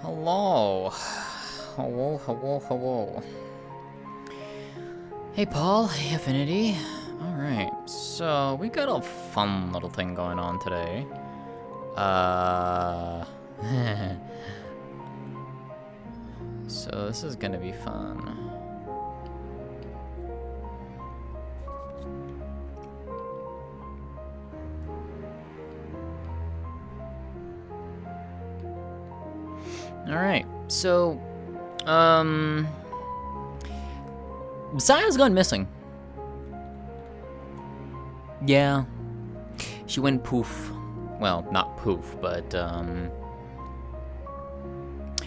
Hello. Hello, hello, hello. Hey, Paul. Hey, Affinity. Alright, so we got a fun little thing going on today. So this is gonna be fun. Alright, so, Saya's gone missing. Yeah. She went poof. Well, not poof, but,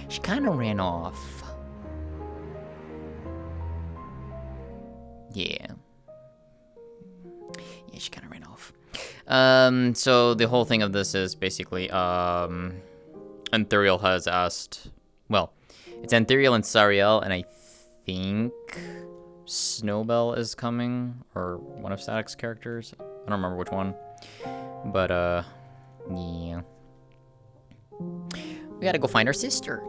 she kinda ran off. Yeah. Yeah, she kinda ran off. So the whole thing of this is basically, Anthuriel has asked, well, it's Anthuriel and Sariel, and I think Snowbell is coming, or one of Static's characters. I don't remember which one, but, yeah. We gotta go find our sister.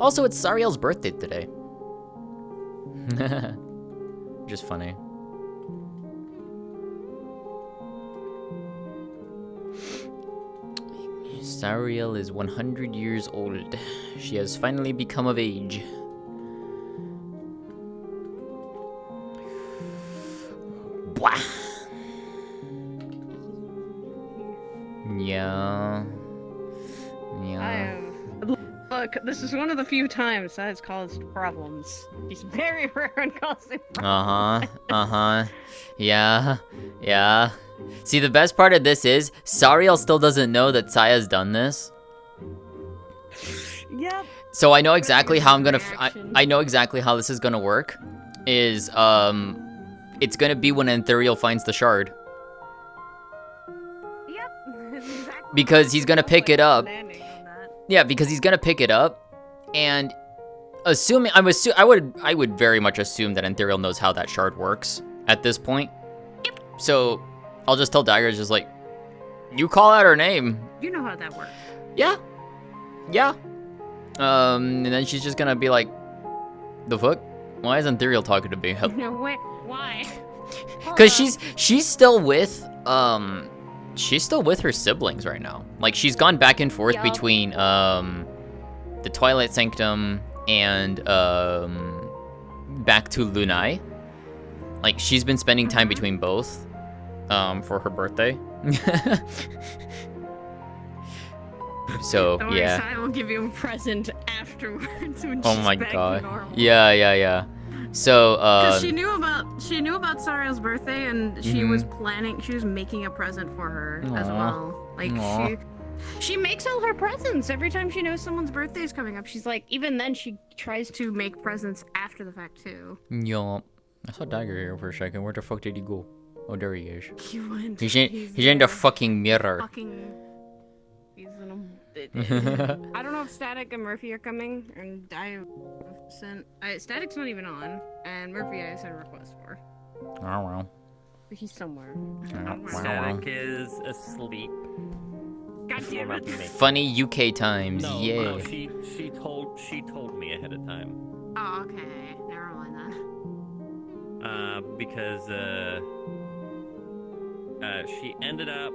Also, it's Sariel's birthday today. Just funny. Sariel is 100 years old. She has finally become of age. Blah. Yeah. Look, this is one of the few times that has caused problems. He's very rare and causing problems. Yeah. See, the best part of this is Sariel still doesn't know that Saya's done this. Yep. So I know exactly how I'm gonna. I know exactly how this is gonna work. Is it's gonna be when Anthuriel finds the shard. Yep. Exactly. Because he's gonna pick it up. Yeah, because he's gonna pick it up, and assuming I would very much assume that Anthuriel knows how that shard works at this point. Yep. So I'll just tell Dagger, just like, you call out her name. You know how that works. Yeah. And then she's just gonna be like, the fuck? Why is Anthuriel talking to me? No, wait, why? Cause she's still with her siblings right now. Like, she's gone back and forth between the Twilight Sanctum and back to Lunai. Like, she's been spending time between both for her birthday. So Don't worry, yeah. I will give you a present afterwards when Oh she's my back god. to normal. Yeah. So Because she knew about Sariel's birthday, and she was planning. She was making a present for her as well. Like she makes all her presents every time she knows someone's birthday is coming up. She's like, even then, she tries to make presents after the fact too. Yo, I saw Dagger here for a second. Where the fuck did he go? Oh, there he is. He went. He's in the fucking mirror. He's in a. I don't know if Static and Murphy are coming, and I sent. Static's not even on, and Murphy I sent a request for. Oh well. But he's somewhere. Static is asleep. God damn it. Funny UK times, No, yeah. no, she told me ahead of time. Oh, okay. Never mind that. Because she ended up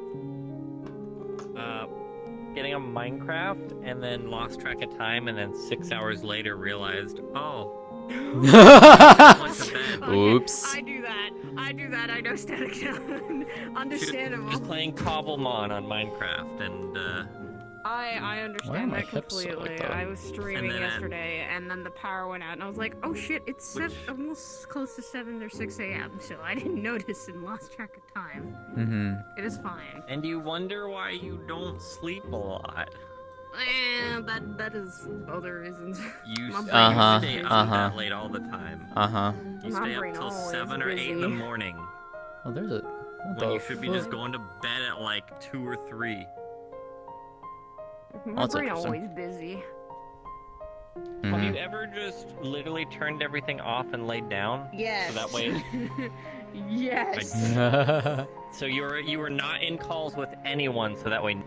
getting on Minecraft and then lost track of time, and then 6 hours later realized, oh. Went to bed. Oops. I do that. I know Static. Understandable. She was just playing Cobblemon on Minecraft, and I understand that completely. that? I was streaming then, yesterday, and then the power went out, and I was like, oh shit, it's almost close to 7 or 6 a.m., so I didn't notice and lost track of time. It is fine. and you wonder why you don't sleep a lot. That is other reasons. You My stay brain up is that late all the time. You My stay brain up till always 7 or 8 in the busy. morning. Oh, there's a. When you should be just going to bed at like 2 or 3. My that's brain interesting. always busy. Have you ever just literally turned everything off and laid down? Yes. So that way. Yes. So you were not in calls with anyone, so that way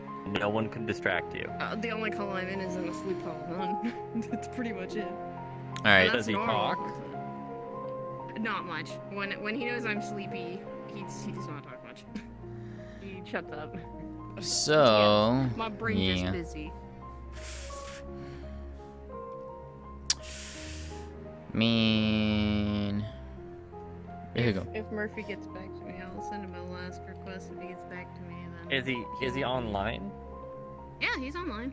no one could distract you. The only call I'm in is in a sleep call. That's pretty much it. All right. Does he talk? Not much. When he knows I'm sleepy, he does not talk much. He shuts up. So, My brain yeah. just busy. Mean. Here you go. If Murphy gets back to me, I'll send him a last request. If he gets back to me, then Is he online? yeah, he's online.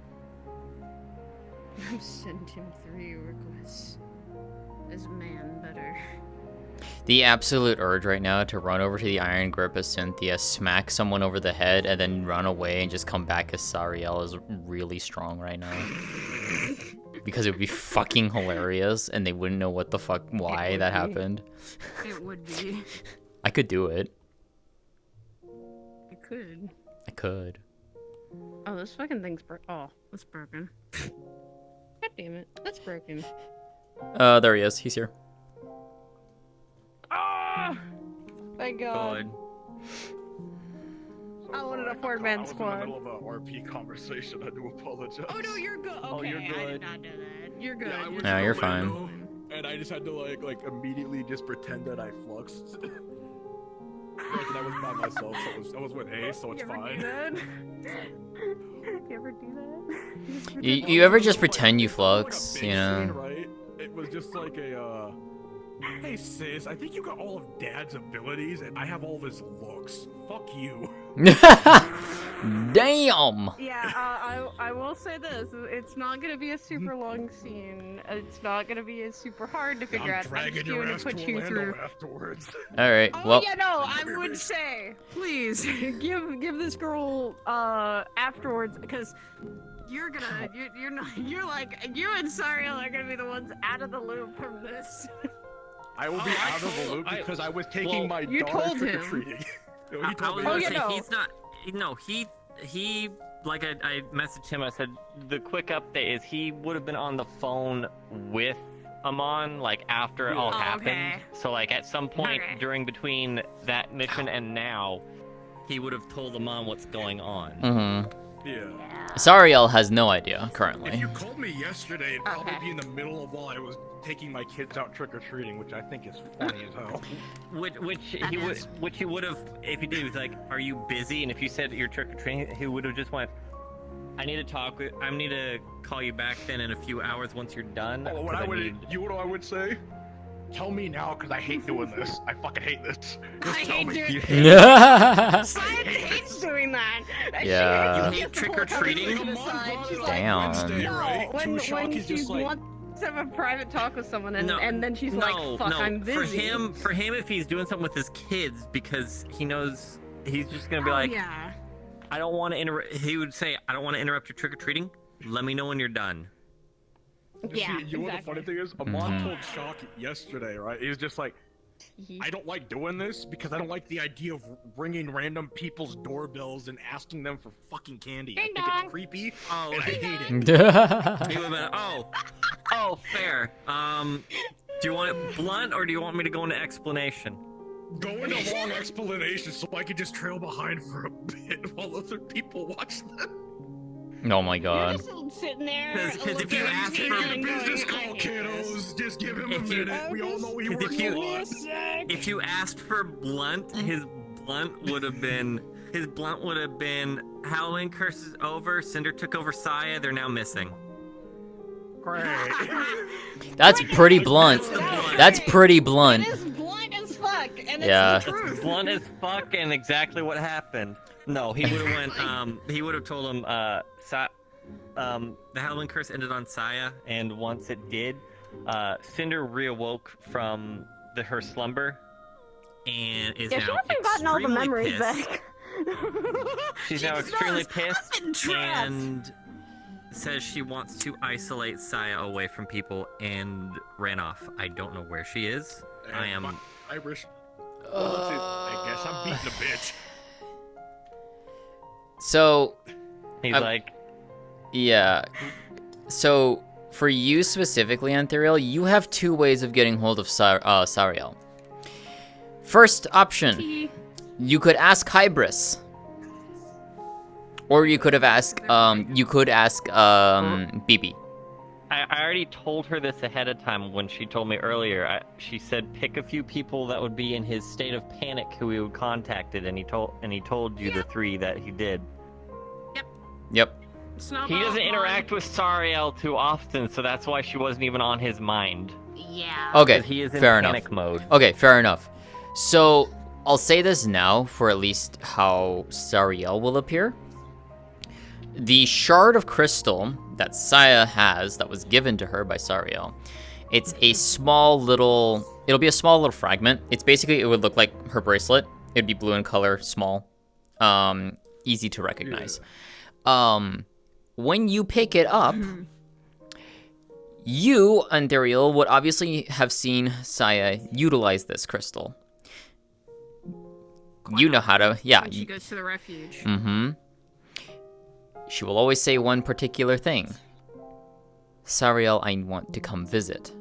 I've sent him 3 requests. As man better. The absolute urge right now to run over to the iron grip as Cynthia, smack someone over the head, and then run away and just come back as Sariel is really strong right now. Because it would be fucking hilarious, and they wouldn't know what the fuck, why that happened. It would be. I could do it. You could. I could. Oh, this fucking thing's that's broken. God damn it, that's broken. There he is. He's here. Ah! Thank God. Good. I wanted a 4-man squad. I was in the middle of a RP conversation. I do apologize. Oh no, you're good. Okay, Oh, you're I good. did not know that. You're good. Yeah, I was No, in you're the fine. window, And I just had to like immediately just pretend that I fluxed. Granted, I was by myself, so I was with Ace, so it's You ever fine. do that? You ever do that? You ever just Like, pretend you it wasn't flux, like a you big know? scene, right? It was just like a, hey sis, I think you got all of Dad's abilities, and I have all of his looks. Fuck you. Damn! Yeah, I will say this. It's not gonna be a super long scene. It's not gonna be super hard to figure I'm out. I'm dragging just your going ass to to put you Orlando through. afterwards. Alright, Oh well, yeah, no, I would say, please give this girl afterwards, because you're gonna you're like you and Sariel are gonna be the ones out of the loop from this. I will be out of the loop because I was taking my you daughter told him. trick-or-treating. He I told was me gonna that. say no. he's not. No, he. Like I messaged him. I said the quick update is he would have been on the phone with Amon like after it all Oh, happened. okay. So like at some point Okay. during between that mission and now, he would have told Amon what's going on. Yeah. Sariel has no idea If currently. you called me yesterday, it'd probably Okay. be in the middle of while I was taking my kids out trick-or-treating, which I think is funny as hell. Which he would have if he did. He was like, "Are you busy?" And if you said you're trick or treating, he would have just went, "I need to talk. I need to call you back then in a few hours once you're done." Oh, 'cause I you need- know what I would say? Tell me now, because I hate doing this. I fucking hate this. Just I tell hate me. doing You it. hate- Science hates doing that. Yeah. You She hate gets to pull trick-or-treating? conversation aside. She's like, Damn. Wednesday, no, right? when Shock is she just like, wants to have a private talk with someone, and, No, and then she's like, "Fuck, I'm busy." For him, if he's doing something with his kids, because he knows he's just gonna be Oh, like, yeah. "I don't want to interrupt." He would say, "I don't want to interrupt your trick or treating. Let me know when you're done." Yeah, you know what the funny thing is? Amon told Shock yesterday, right? He was just like, I don't like doing this because I don't like the idea of ringing random people's doorbells and asking them for fucking candy. I Ding think dong. it's creepy, Oh, and I hate it. he would have been, oh, fair. Do you want it blunt or do you want me to go into explanation? Go into long explanations so I can just trail behind for a bit while other people watch them. Oh my You're god. just sitting there. 'Cause if looking you at ask me for- and going, Business "I call, hate this." kiddos. Just give him a If you- minute. We all know he If works you- a lot. If you asked for blunt, his blunt would have been Halloween curse is over. Cinder took over Saya. They're now missing. Great. That's pretty blunt. That's pretty blunt. It is blunt as fuck, and Yeah. it's the truth. Blunt as fuck and exactly what happened. No, he would have went. He would have told him. The Halloween curse ended on Saya, and once it did, Cinder reawoke from her slumber, and is Yeah, now she hasn't gotten all the extremely memories pissed. back. She's now She extremely knows. pissed I've been trapped. and says she wants to isolate Saya away from people and ran off. I don't know where she is. I am. Irish. I guess I'm beating a bitch. So, He's I'm- like, yeah. So, for you specifically, Anthuriel, you have two ways of getting hold of Sariel. First option, you could ask Hybris. Or you could have asked, BB. I already told her this ahead of time when she told me earlier. She said pick a few people that would be in his state of panic who he would contacted, and he told you the 3 that he did. Yep. He doesn't interact with Sariel too often, so that's why she wasn't even on his mind. Yeah. Okay, He is in fair panic enough. mode. Okay, fair enough. So, I'll say this now for at least how Sariel will appear. The shard of crystal that Saya has, that was given to her by Sariel, it's a small little, it'll be a small little fragment. It's basically, it would look like her bracelet. It'd be blue in color, small, easy to recognize. When you pick it up, you, Andariel, would obviously have seen Saya utilize this crystal. You know how to, yeah. When she goes to the refuge. Mm-hmm. She will always say one particular thing. Sariel, I want to come visit.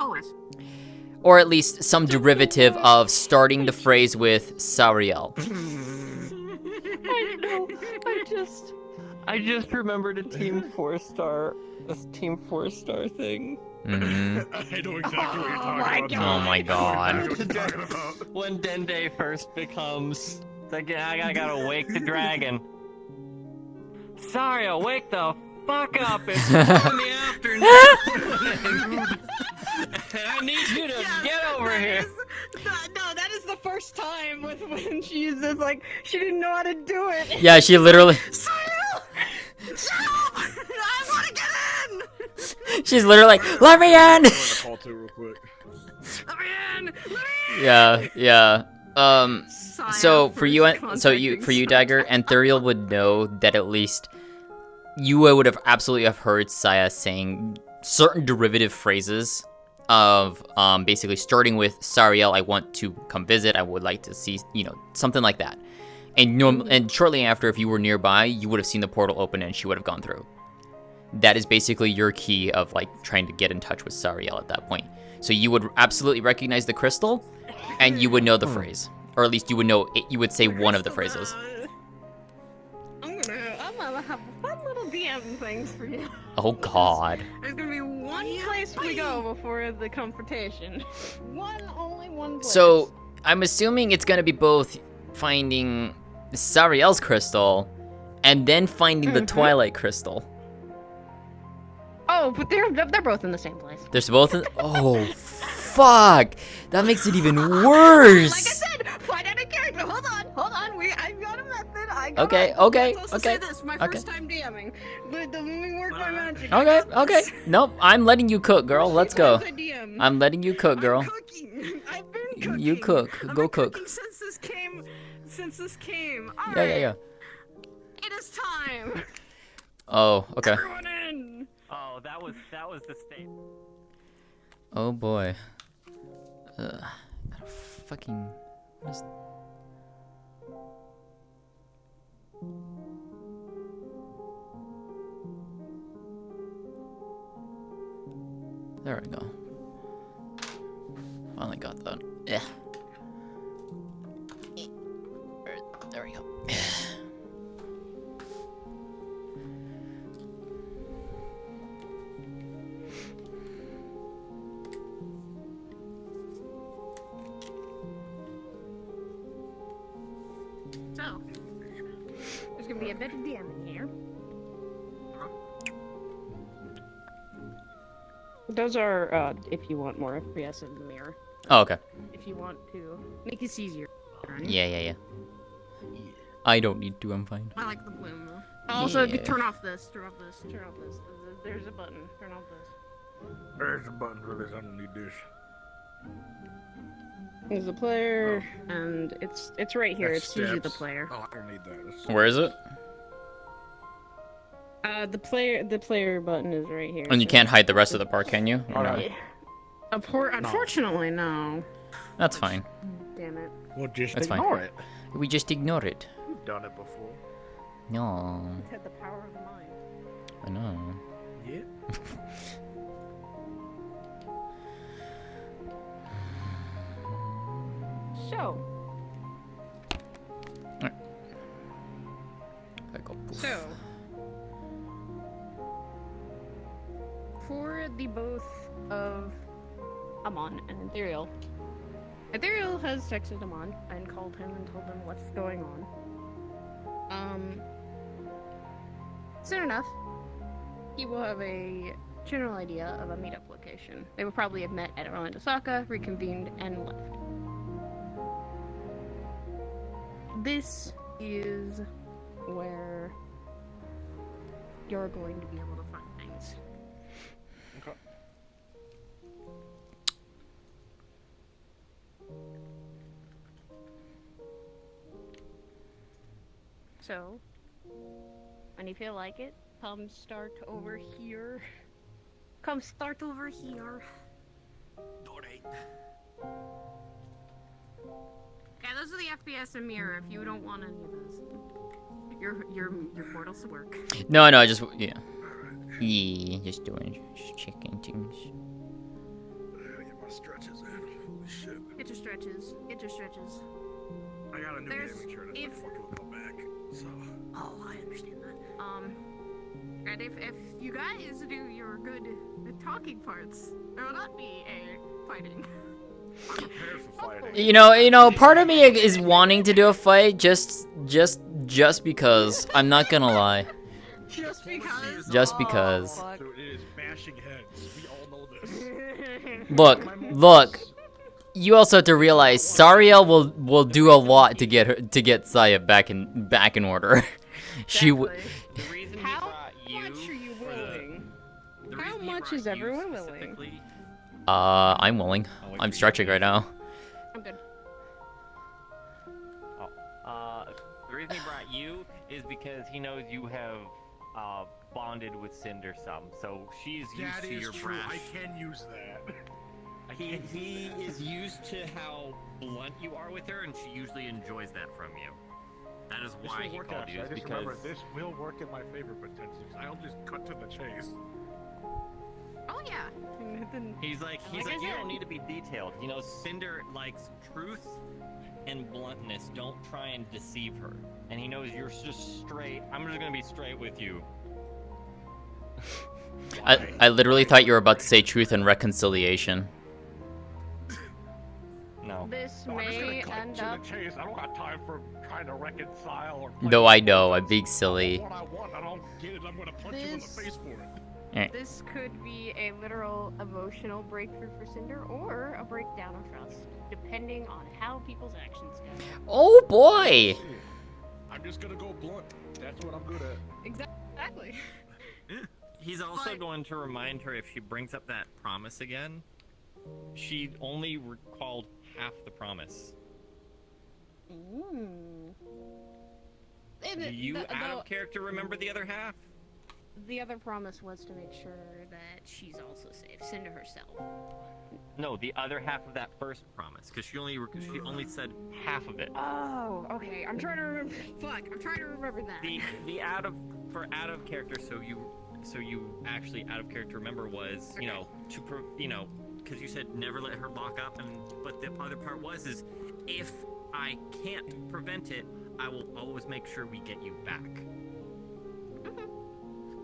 Always. Or at least some derivative of starting the phrase with Sariel. I know. I just remembered a Team 4-star thing. Mm-hmm. I know exactly what you're talking about. Oh my god. I know what you're talking about. When Dende first becomes I gotta wake the dragon. Sariel, wake the fuck up! It's 4 in the afternoon. I need you to get over here. No, that is the first time when she uses like she didn't know how to do it. Yeah, she literally. Sariel! I want to get in! She's literally like, let me in! I'm going to call too real quick. Let me in! Let me in! Yeah. Saya So for you, contacting Dagger, and Thuriel would know that at least you would have absolutely have heard Saya saying certain derivative phrases of basically starting with Sariel, I want to come visit, I would like to see, something like that. And shortly after, if you were nearby, you would have seen the portal open and she would have gone through. That is basically your key of like trying to get in touch with Sariel at that point. So you would absolutely recognize the crystal, and you would know the phrase, or at least you would know it, you would say one of the phrases. I'm gonna have fun little DM things for you. Oh God. There's gonna be one place we go before the confrontation. Only one place. So I'm assuming it's gonna be both finding Sariel's crystal and then finding the Twilight crystal. Oh, but they're both in the same place. There's both in. Oh, fuck! That makes it even worse. Like I said, find out a character. Hold on. I've got a method. Okay. Let's also say this. My first time DMing. The moving work my magic. Okay. Nope. I'm letting you cook, girl. Let's go. I DM. I'm letting you cook, girl. I'm cooking. I've been cooking. You cook. I've Go been cook. cooking since this came. All Yeah. right. It is time. Oh, okay. Everyone in. Oh, that was the state. Oh boy. Gotta fucking. What is... There we go. Finally got that. Yeah. There we go. So, there's gonna be a bit of DMing here. Those are, if you want more FPS in the mirror. Oh, okay. If you want to make this easier. Yeah. I don't need to, I'm fine. I like the bloom though. Also, Yeah. turn off this. There's a button. Turn off this. There's a button for this. I don't need this. There's the player, and it's right here. That's It's usually the steps. player. Oh, I don't need that. That's... Where is it? The player button is right here. And you can't hide the rest of the part, can you? Or no? Alright. Unfortunately, no. That's fine. Damn it. We'll just That's fine. ignore it. We just ignore it. We've done it before. No. It had the power of the mind. I know. Yeah. So. Alright. I go poof. So. For the both of Amon and Ethereal. Ethereal has texted Amon and called him and told him what's going on. Soon enough, he will have a general idea of a meetup location. They will probably have met at Orlando Saka, reconvened, and left. This is where you're going to be able to find things. Okay. So, when you feel like it, come start over here. Come start over here. Donate. Yeah, those are the FPS and mirror if you don't want any of those. Your portals to work. No, I just yeah. Yeah, just checking things. Get my stretches in. Holy shit. Get your stretches. Get your stretches. I got a new There's- gaming chair that's if- fucking with my back. So. Oh, I understand that. And if you guys do your good talking parts, there will not be a fighting. I'm prepared for fighting. You know, part of me is wanting to do a fight just because. I'm not gonna lie. Just because. Just because. Oh, fuck. So it is bashing heads. We all know this. Look. You also have to realize Sariel will do a lot to get Saya back in order. She would. Exactly. The reason he How brought you much are you for the- willing? the How reason he much brought is you everyone willing? specifically- I'm willing. Oh, wait, I'm you stretching got right now. I'm good. The reason he brought you is because he knows you have bonded with Cinder some, so she's used That to is your true. brash. I can use that. He is used to how blunt you are with her, and she usually enjoys that from you. That is This why will he work, called actually. you, I is just because remember this will work in my favor potentially. I'll just cut to the chase. Oh yeah. Then- he's like Like I you said. don't need to be detailed. You know, Cinder likes truth and bluntness. Don't try and deceive her. And he knows you're just straight. I'm just gonna be straight with you. I literally thought you were about to say truth and reconciliation. No. This No, I'm just may gonna cut end to up. the chase. I don't got time for trying to reconcile or. No, I know. I'm being silly. What I want, I don't get it. I'm gonna punch you in the This- face for it. This could be a literal emotional breakthrough for Cinder, or a breakdown of trust, depending on how people's actions go. Oh boy! Shit. I'm just gonna go blunt. That's what I'm good at. Exactly. He's also But- going to remind her if she brings up that promise again, she only recalled half the promise. Mm. Do you, out of character, remember the other half? The other promise was to make sure that she's also safe. Cinder herself. No, the other half of that first promise, because she only said half of it. Oh, okay. I'm trying to remember. Fuck, I'm trying to remember that. The out of character, so you actually out of character remember was because you said never let her lock up, but the other part is if I can't prevent it, I will always make sure we get you back.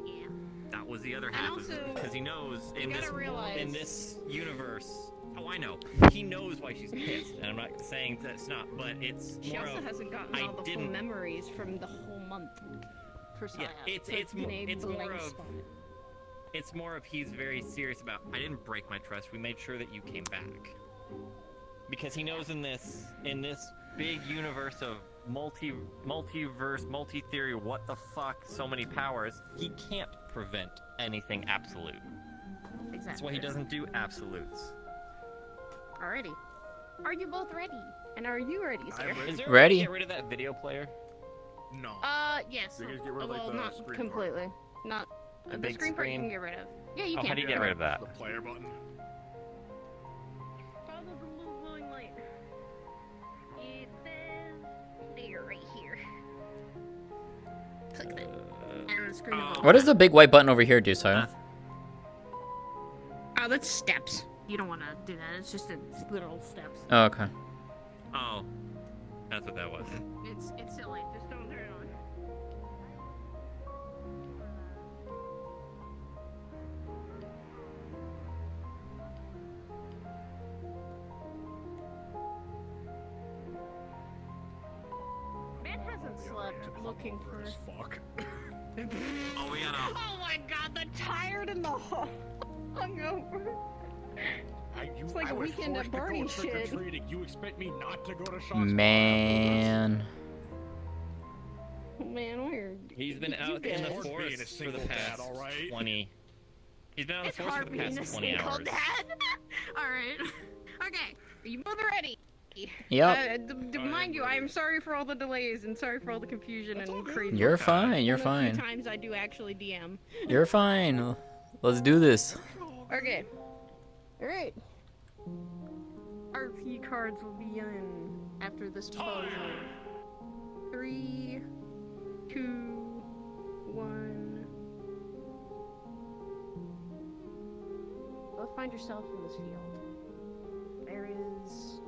Yeah. That was the other And half, also, because he knows in gotta realize- this universe. Oh, I know. He knows why she's pissed, and I'm not saying that's not, but it's She more also of hasn't gotten I all the full didn't- memories from the whole month for Saya. Yeah, it's been a it's more blank of spot. it's more of he's very serious about. I didn't break my trust. We made sure that you came back, because he knows in this big universe of multiverse, multi-theory, what the fuck, so many powers, he can't prevent anything absolute. Exactly. That's why he doesn't do absolutes. Alrighty. Are you both ready? And are you ready, sir? I'm Is there a Ready. way to get rid of that video player? No. Yes. You guys get rid of, like, well, the not screen part. completely. Not The the big screen part you screen? can get rid of. Yeah, you Oh, can. how do you get rid of that? The player button. Follow the little glowing light. It says there, right here. Click that. And the screen will What does the big white button over here do, Saya? Oh, that's steps. You don't want to do that. It's just literal steps. Oh, okay. Oh, that's what that was. It's silly. Just don't turn it on. Man hasn't slept looking for. Fuck. Oh, we gotta. Oh my god, the tired and the hungover. It's like a weekend at Barney shit. You expect me not to go to shots? Man. Man, we're. He's been out in the forest for the past 20. He's been out in the It's forest hard for the being a past 20 single hours. dad. Alright. Okay. Are you both ready? Yep. Mind you, I am sorry for all the delays and sorry for all the confusion and crazy. You're fine. You're One of the few fine. times I do actually DM. You're fine. Let's do this. Okay. Alright. RP cards will be in after this pause. 3, 2, 1. Both find yourself in this field. There is.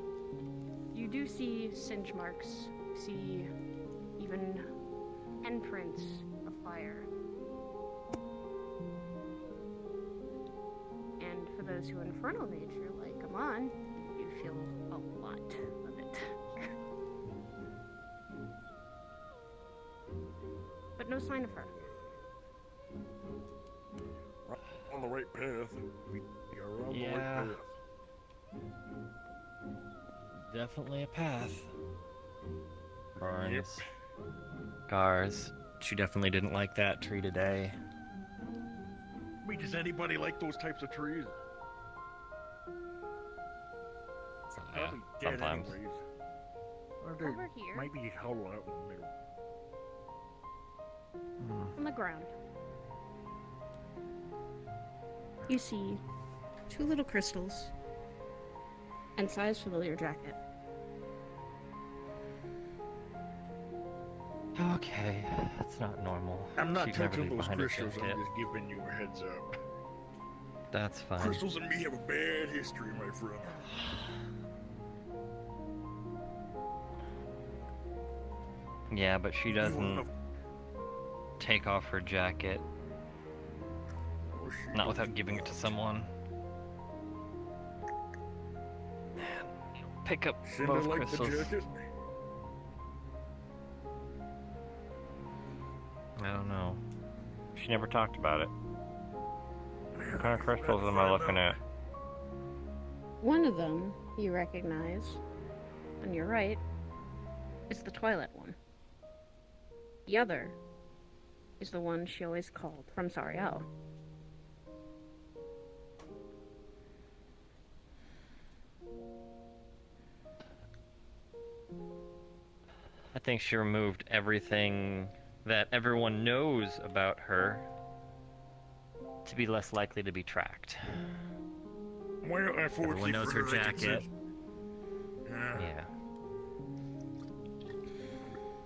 You do see singe marks. See even handprints of fire. And for those who are infernal nature, like, come on, you feel a lot of it. But no sign of her. On the right path. We are on the Yeah. right path. Definitely a path. Burns. Cars. She definitely didn't like that tree today. I mean, does anybody like those types of trees? Yeah, Probably dead sometimes. anyways. Or they Over here. might be hollow out in the middle. On the ground. You see 2 little crystals and Sai's familiar jacket. Okay, that's not normal. I'm not She'd never touching leave those behind a crystals, I'm jacket. just giving you a heads up. That's fine. Crystals and me have a bad history, my friend. Yeah, but she doesn't take off her jacket. Oh, she Not does. without giving it to someone. Pick up Shouldn't both have liked the crystals. jacket. I don't know. She never talked about it. What kind of crystals am I looking at? One of them you recognize, and you're right, is the Twilight one. The other is the one she always called from Sariel. I think she removed everything that everyone knows about her to be less likely to be tracked. Well, unfortunately Everyone knows for her they can jacket. sense- Yeah. Yeah.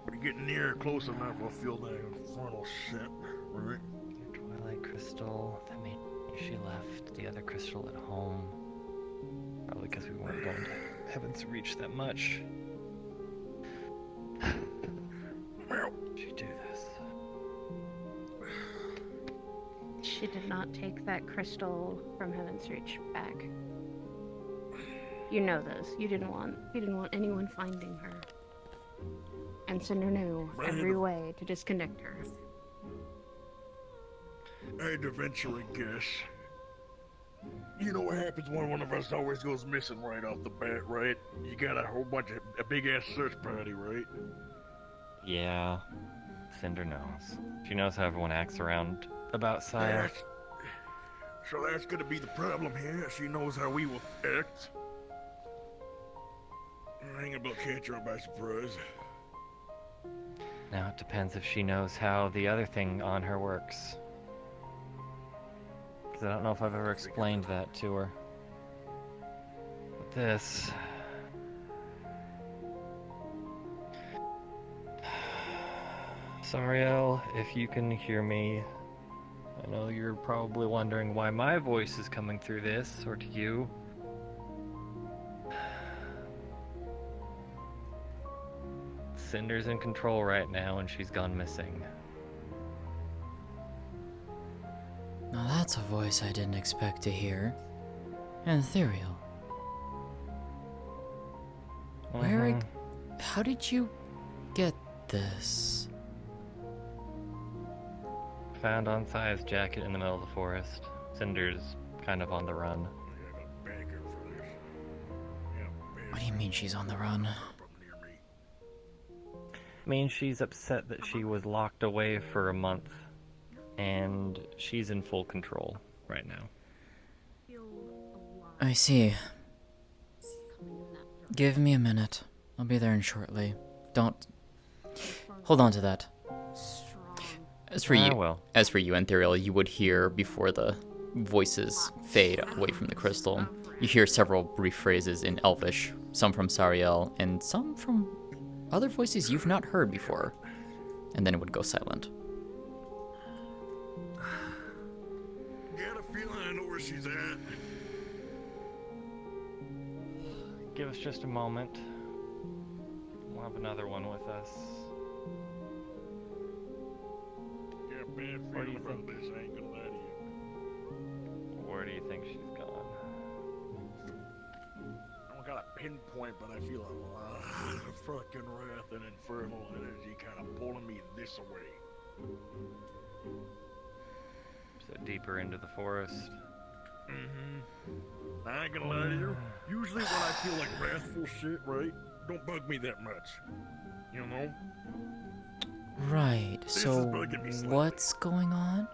We're getting near close enough, we'll feel the infernal shit, right? Twilight crystal. That means she left the other crystal at home. Probably because we weren't going to Heaven's Reach that much. Well, She do this. She did not take that crystal from Heaven's Reach back. You know this. You didn't want anyone finding her. And Cinder knew every way to disconnect her. I had to venture a guess. You know what happens when one of us always goes missing right off the bat, right? You got a big ass search party, right? Yeah. Cinder knows. She knows how everyone acts around about Saya. So that's gonna be the problem here. She knows how we will act. I ain't about to catch her by surprise. Now it depends if she knows how the other thing on her works. Because I don't know if I've ever explained that to her. But this... Sariel, if you can hear me, I know you're probably wondering why my voice is coming through this, or to you. Cinder's in control right now, and she's gone missing. Now that's a voice I didn't expect to hear. Ethereal. How did you get this? Found on Saya's jacket in the middle of the forest. Cinder's kind of on the run. What do you mean she's on the run? Means she's upset that she was locked away for a month, and she's in full control right now. I see. Give me a minute. I'll be there in shortly. Don't... Hold on to that. As for you, Ethereal, you would hear before the voices fade away from the crystal. You hear several brief phrases in Elvish, some from Sariel, and some from other voices you've not heard before. And then it would go silent. Got a feeling I know where she's at. Give us just a moment. We'll have another one with us. Got a bad feeling about this, I ain't gonna lie to you. Where do you think she's gone? I don't got a pinpoint, but I feel a lot of fucking wrath and infernal energy kind of pulling me this way. So deeper into the forest. I ain't gonna lie to you. Usually when I feel like wrathful shit, right, don't bug me that much. You know? Right, This so is bugging me slightly. what's going on?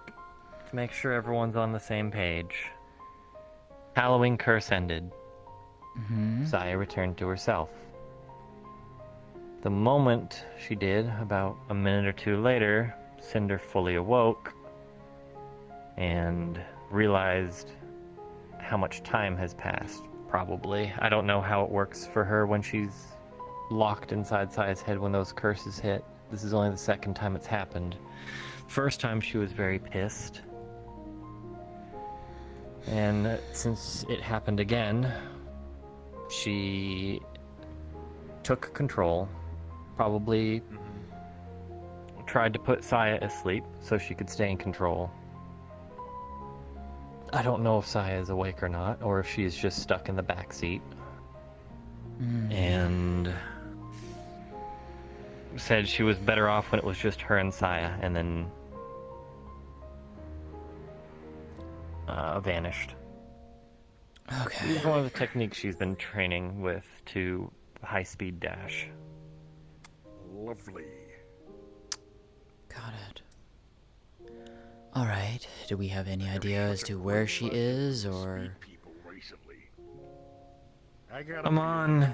To make sure everyone's on the same page. Halloween curse ended. Saya returned to herself. The moment she did, about a minute or two later, Cinder fully awoke and realized how much time has passed, probably. I don't know how it works for her when she's locked inside Saya's head when those curses hit. This is only the second time it's happened. First time she was very pissed. And since it happened again, she took control, probably tried to put Saya asleep so she could stay in control. I don't know if Saya is awake or not, or if she's just stuck in the back seat. And said she was better off when it was just her and Saya, and then vanished. Okay. This is one of the techniques she's been training with to high-speed dash. Lovely. Got it. Alright, do we have any idea as to where she is, or... People recently. I got Amon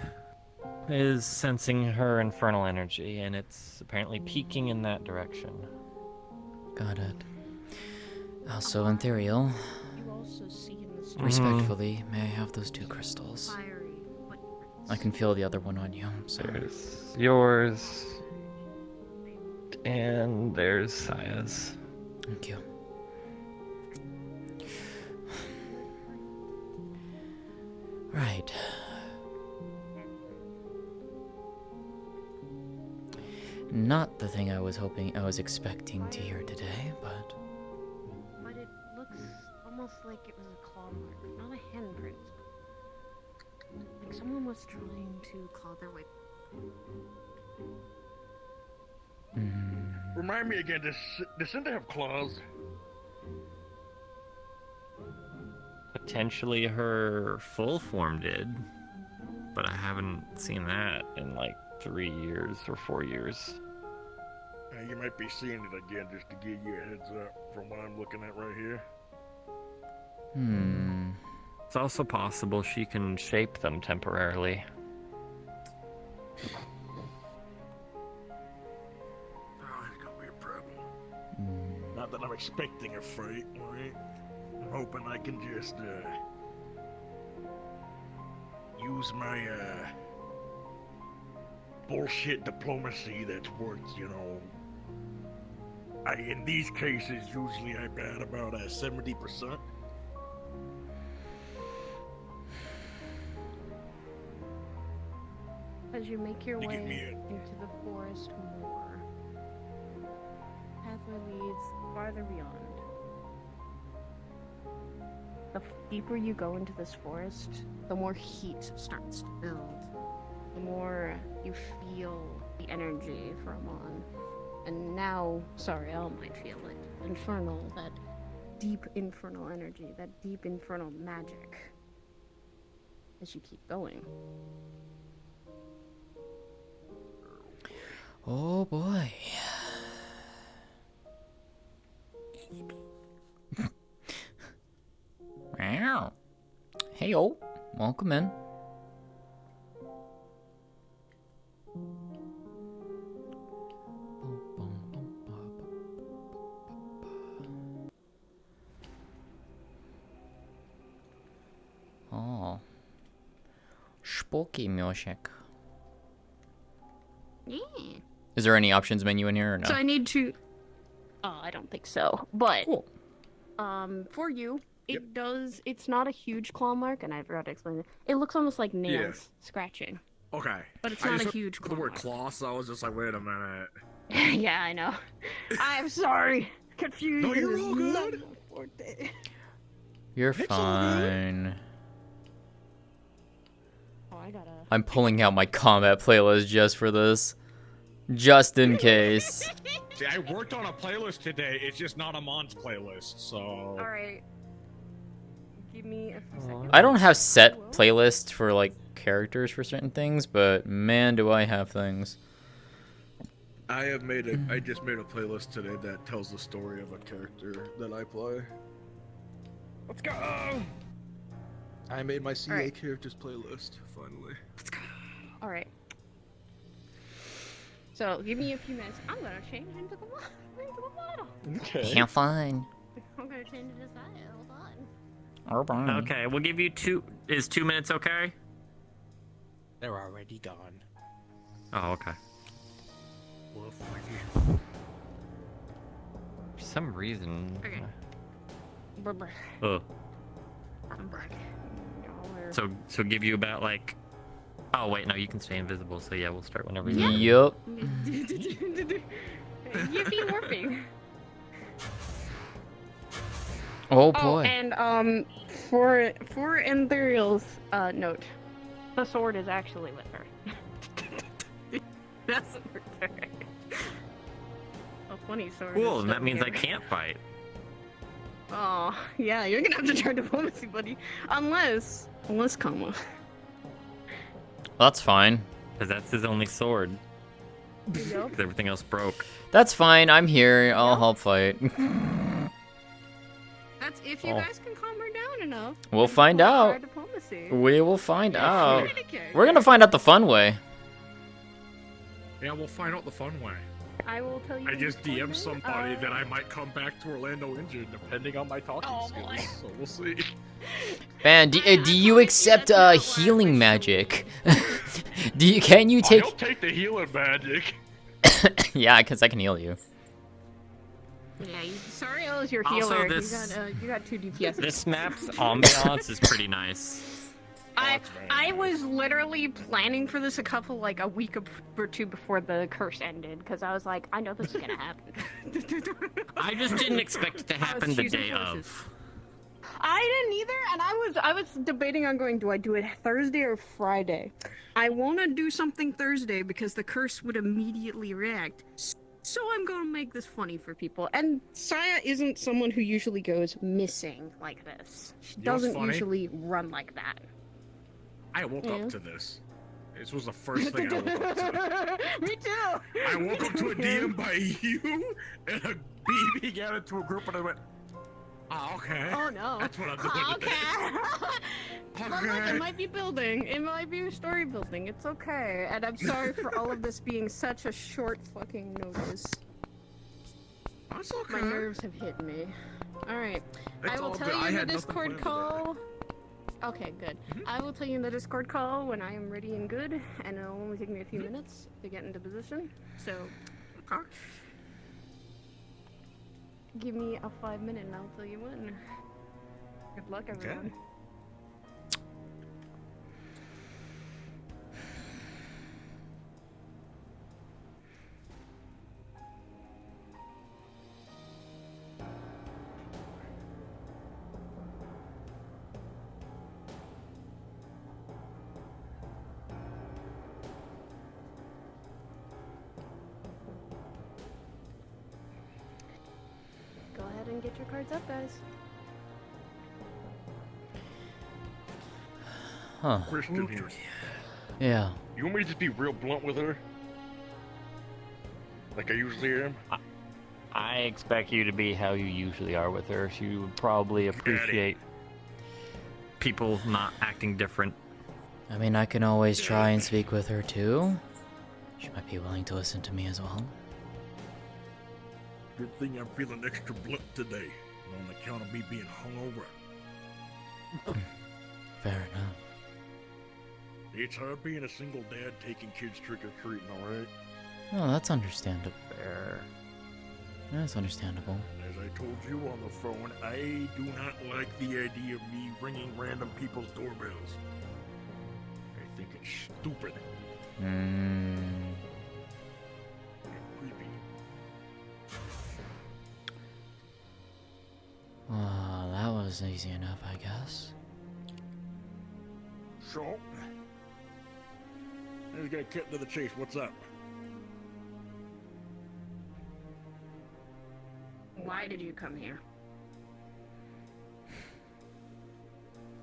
is sensing her infernal energy, and it's apparently peaking in that direction. Got it. Also, Ethereal, You also see in the story respectfully, may I have those 2 crystals? fiery footprints. I can feel the other one on you, so... There's yours, and there's Saya's. Thank you. Right. Not the thing I was expecting to hear today, but... But it looks almost like it was a claw mark, not a handprint. Like someone was trying to claw their way. Remind me again, does Cinder have claws? Potentially her full form did, but I haven't seen that in like 3 years or 4 years. You might be seeing it again just to give you a heads up from what I'm looking at right here. It's also possible she can shape them temporarily. Oh, it's gonna be a problem. Not that I'm expecting a fight, right? I'm hoping I can just, use my, bullshit diplomacy that's worth, you know... in these cases, usually I bat about 70%. As you make your You way give me it. into the forest more, pathway leads farther beyond. The deeper you go into this forest, the more heat starts to build. The more you feel the energy from on. And now Sariel might feel it. Infernal, that deep infernal energy, that deep infernal magic. As you keep going. Oh boy. Wow. Hey, welcome in. Oh. Spooky music. Yeah. Is there any options menu in here or no? So I need to. Oh, I don't think so. But Cool. for you, it Yep. does. It's not a huge claw mark, and I forgot to explain it. It looks almost like nails scratching, Okay. but it's I not just a heard huge the claw word mark. claw, so I was just like, wait a minute. Yeah, I know. I'm sorry. Confusion No, you're is all not good. my forte. You're It's all good. fine. Oh, I gotta. I'm pulling out my combat playlist just for this. Just in case. See, I worked on a playlist today. It's just not Amon's playlist, so. All right. Give me a few seconds. I don't have set playlists for like characters for certain things, but man, do I have things. I just made a playlist today that tells the story of a character that I play. Let's go! I made my CA Alright. characters playlist, finally. All right. So give me a few minutes. I'm gonna change into the model. Okay. Yeah, fine. I'm gonna change into style. Hold on. Okay, we'll give you two. Is 2 minutes okay? They're already gone. Oh, okay. Well, fuck you. For some reason. Okay. Brr. Oh. I'm back. So give you about like. Oh wait, no, you can stay invisible. So yeah, we'll start whenever you. Yup. Yippee warping. Oh Oh, boy. and for Ethereal's note, the sword is actually with her. That's with her. A funny sword. Cool, is and that still means I here. can't fight. Oh, yeah, you're gonna have to turn diplomacy, buddy. Unless, comma. That's fine. Because that's his only sword. Yup. 'Cause everything else broke. That's fine. I'm here. I'll Yup. help fight. That's if you Oh. guys can calm her down enough. We'll and find apply out. our Diplomacy. We will find out. Communicate. We're gonna find out the fun way. Yeah, we'll find out the fun way. I will tell you. I just in DM'd 1 somebody minute, that I might come back to Orlando injured, depending on my talking Oh, skills. boy. So we'll see. Man, do I you promise accept you that's not why I healing wish magic? Can you take? He'll take the healing magic. Yeah, because I can heal you. Yeah, Sariel is your Also, healer. this- You got 2 DPS. This map's ambiance is pretty nice. I was literally planning for this a week or two before the curse ended, because I was like, I know this is gonna happen. I just didn't expect it to happen the choosing day forces. of. I didn't either, and I was debating on going, do I do it Thursday or Friday? I want to do something Thursday because the curse would immediately react. So I'm gonna make this funny for people. And Saya isn't someone who usually goes missing like this. She You know what's doesn't funny? usually run like that. I woke Yeah. up to this. This was the first thing I woke up to. Me too. I woke up to a DM by you and a BB added to a group, and I went, "Ah, okay." Oh no. That's what I'm doing Okay. But look, Okay. it might be building. It might be story building. It's okay. And I'm sorry for all of this being such a short fucking notice. That's okay. My nerves have hit me. Alright. I It's will all tell good. I you in the had nothing Discord planned for that. call. Okay, good. I will tell you in the Discord call when I am ready and good, and it'll only take me a few minutes to get into position. So, Okay. give me a 5 minute and I'll tell you when. Good luck, everyone. and get your cards up, guys. Huh. Christian here. Yeah. You want me to just be real blunt with her? Like I usually am? I expect you to be how you usually are with her. She would probably appreciate people not acting different. I mean, I can always try and speak with her too. She might be willing to listen to me as well. Good thing I'm feeling extra blunt today, on account of me being hungover. Fair enough. It's hard being a single dad taking kids trick-or-treating, alright? Oh, that's understandable. That's understandable. As I told you on the phone, I do not like the idea of me ringing random people's doorbells. I think it's stupid and creepy. Oh, that was easy enough, I guess. So, let's get cut to the chase. What's up? Why did you come here?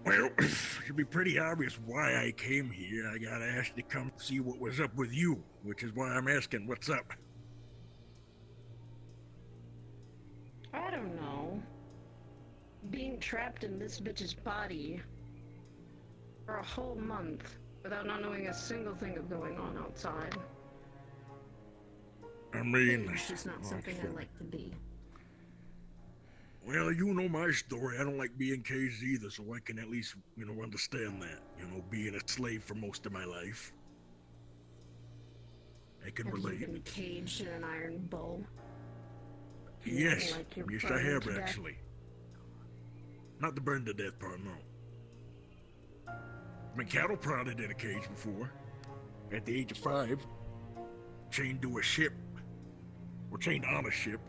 Well, it should be pretty obvious why I came here. I got asked to come see what was up with you, which is why I'm asking what's up. I don't know. Being trapped in this bitch's body for a whole month without not knowing a single thing of going on outside. I mean, It's just not something I like to be. well, you know my story. I don't like being caged either, so I can at least, understand that. Being a slave for most of my life. I can Have you relate. been caged in an iron bowl? Yes, Like you're yes I burned have to death? actually. Not the burned to death part, no. I've been cattle prodded in a cage before. At the age of 5. Chained to a ship. Or chained on a ship.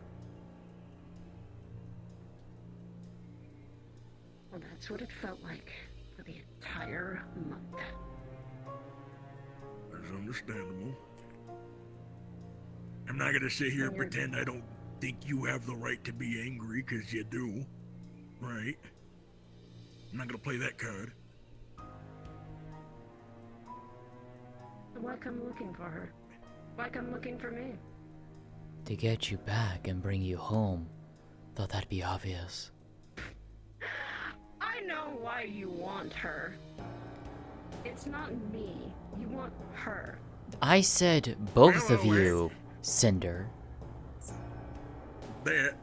Well, that's what it felt like for the entire month. That's understandable. I'm not gonna sit here and Weird. pretend I don't think you have the right to be angry, because you do. Right? I'm not gonna play that card. So why come looking for her? Why come looking for me? To get you back and bring you home. Thought that'd be obvious. I know why you want her. It's not me. You want her. I said both of Well, you, Cinder. That.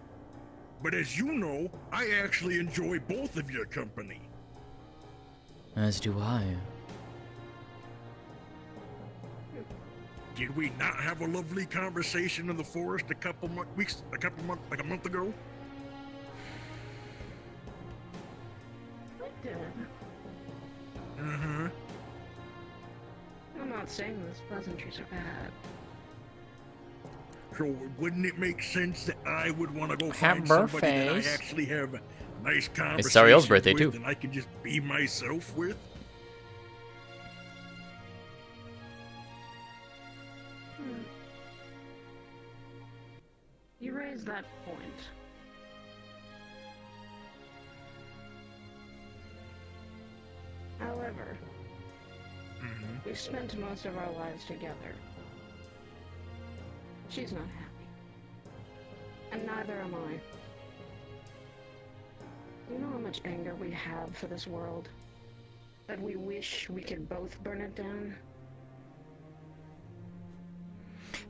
But as you know, I actually enjoy both of your company. As do I. Did we not have a lovely conversation in the forest a month ago? I did. Uh-huh. I'm not saying those pleasantries are bad. So wouldn't it make sense that I would want to go Happy find somebody that I birthdays. actually have nice conversations It's Sariel's birthday, with too. and I can just be myself with? You raise that point. However, Mm-hmm. we've spent most of our lives together. She's not happy. And neither am I. You know how much anger we have for this world? That we wish we could both burn it down?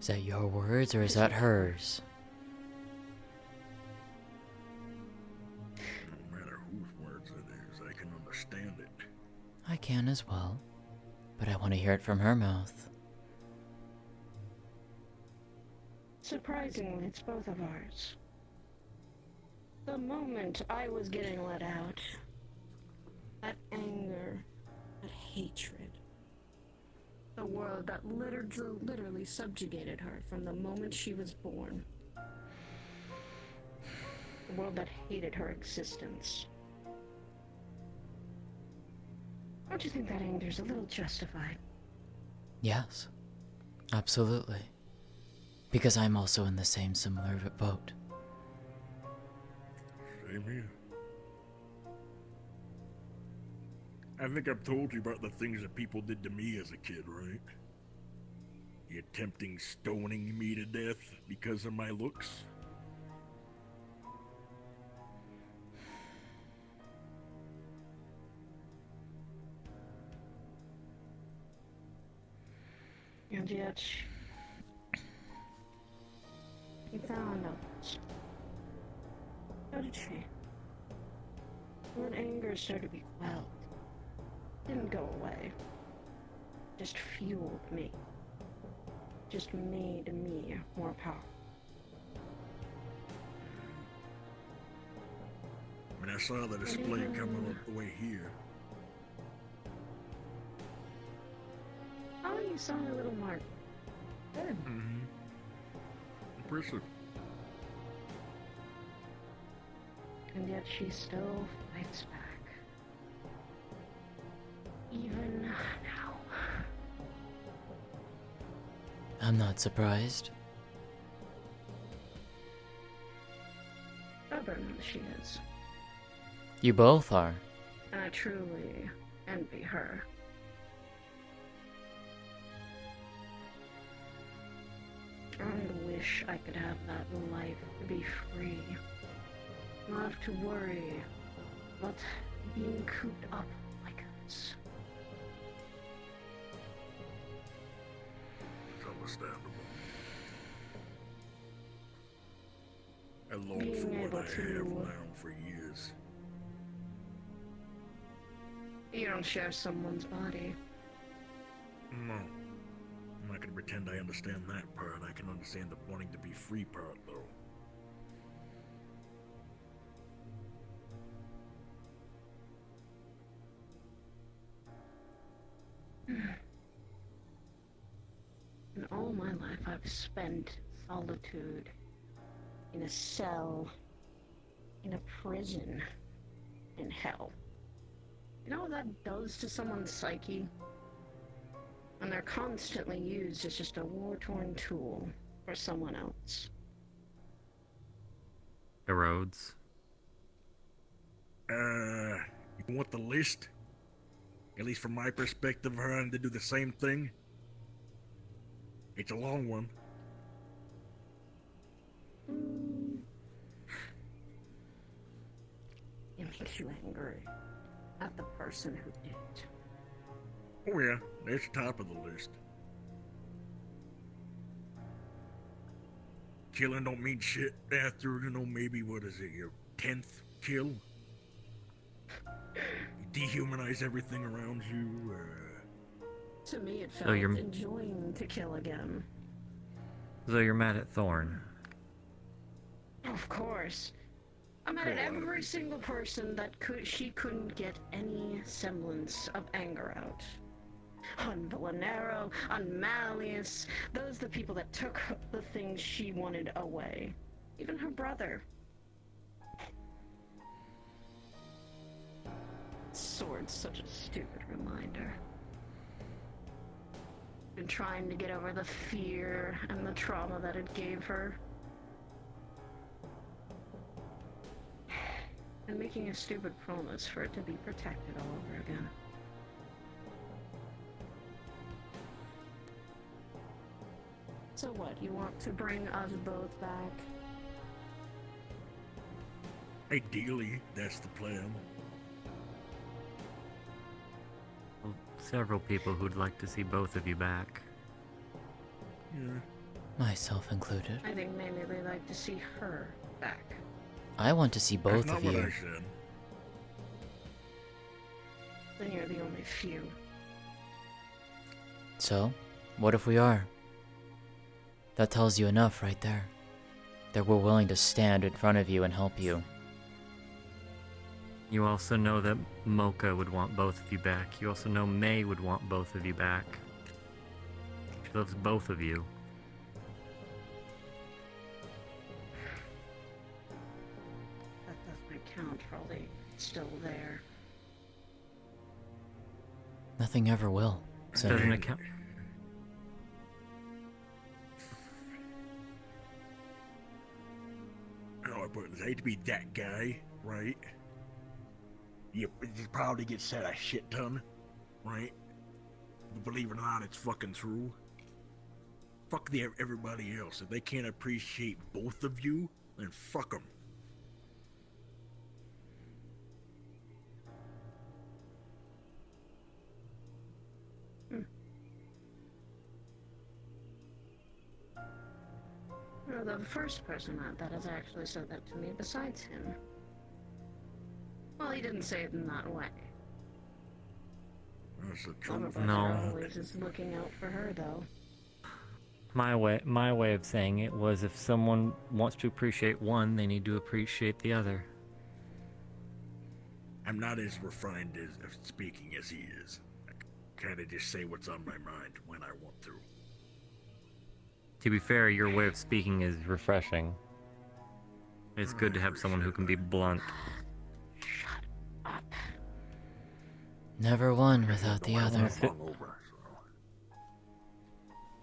Is that your words or is that hers? No matter whose words it is, I can understand it. I can as well. But I want to hear it from her mouth. Surprisingly, it's both of ours. The moment I was getting let out, that anger, that hatred, the world that literally subjugated her from the moment she was born. The world that hated her existence. Don't you think that anger's a little justified? Yes. Absolutely. Because I'm also in the same similar boat. Same here. I think I've told you about the things that people did to me as a kid, right? The attempting stoning me to death because of my looks. And yet, she found us. How did she? When anger started to be quelled, didn't go away. Just fueled me. Just made me more powerful. When I saw the display coming up the way here, Oh, you saw a little mark. Good. impressive. And yet she still fights back. Even now. I'm not surprised. Stubborn she is. You both are. And I truly envy her. I wish I could have that life to be free. Not have to worry about being cooped up like this. It's understandable. I long Being for what able I have to- now for years. You don't share someone's body. No. I'm not gonna pretend I understand that part. I can understand the wanting to be free part, though. In all my life, I've spent solitude, in a cell, in a prison, in hell. You know what that does to someone's psyche? And they're constantly used as just a war-torn tool for someone else. Erodes. You want the list? At least from my perspective, her having to do the same thing? It's a long one. It makes you angry at the person who did it. Oh yeah, it's top of the list. Killing don't mean shit after, maybe, what is it, your 10th kill? You dehumanize everything around you, To me, it So felt you're- enjoying to kill again. So you're mad at Thorn. Of course. I'm mad at every single person that she couldn't get any semblance of anger out. On Villanero, on Malleus, those are the people that took the things she wanted away. Even her brother. Sword's such a stupid reminder. Been trying to get over the fear and the trauma that it gave her. And making a stupid promise for it to be protected all over again. So what, you want to bring us both back? ideally, that's the plan. Well, several people who'd like to see both of you back. Yeah. Myself included. I think maybe they'd like to see her back. I want to see both That's of not what you. I said. Then you're the only few. So, what if we are? That tells you enough right there. That we're willing to stand in front of you and help you. You also know that Mocha would want both of you back. You also know May would want both of you back. She loves both of you. That doesn't count for all the still there. Nothing ever will. So, Doesn't account. Oh, but I hate to be that guy, right? You probably get said a shit ton, right? But believe it or not, it's fucking true. Fuck everybody else. If they can't appreciate both of you, then fuck them. You're the first person that has actually said that to me besides him. Well, he didn't say it in that way. That's the Some truth. of us No. are always just looking out for her, though. My way of saying it was if someone wants to appreciate one, they need to appreciate the other. I'm not as refined as of speaking as he is. I kind of just say what's on my mind when I want to. To be fair, your way of speaking is refreshing. It's good to have someone who can be blunt. Shut up. Never one without the other. Hungover, so.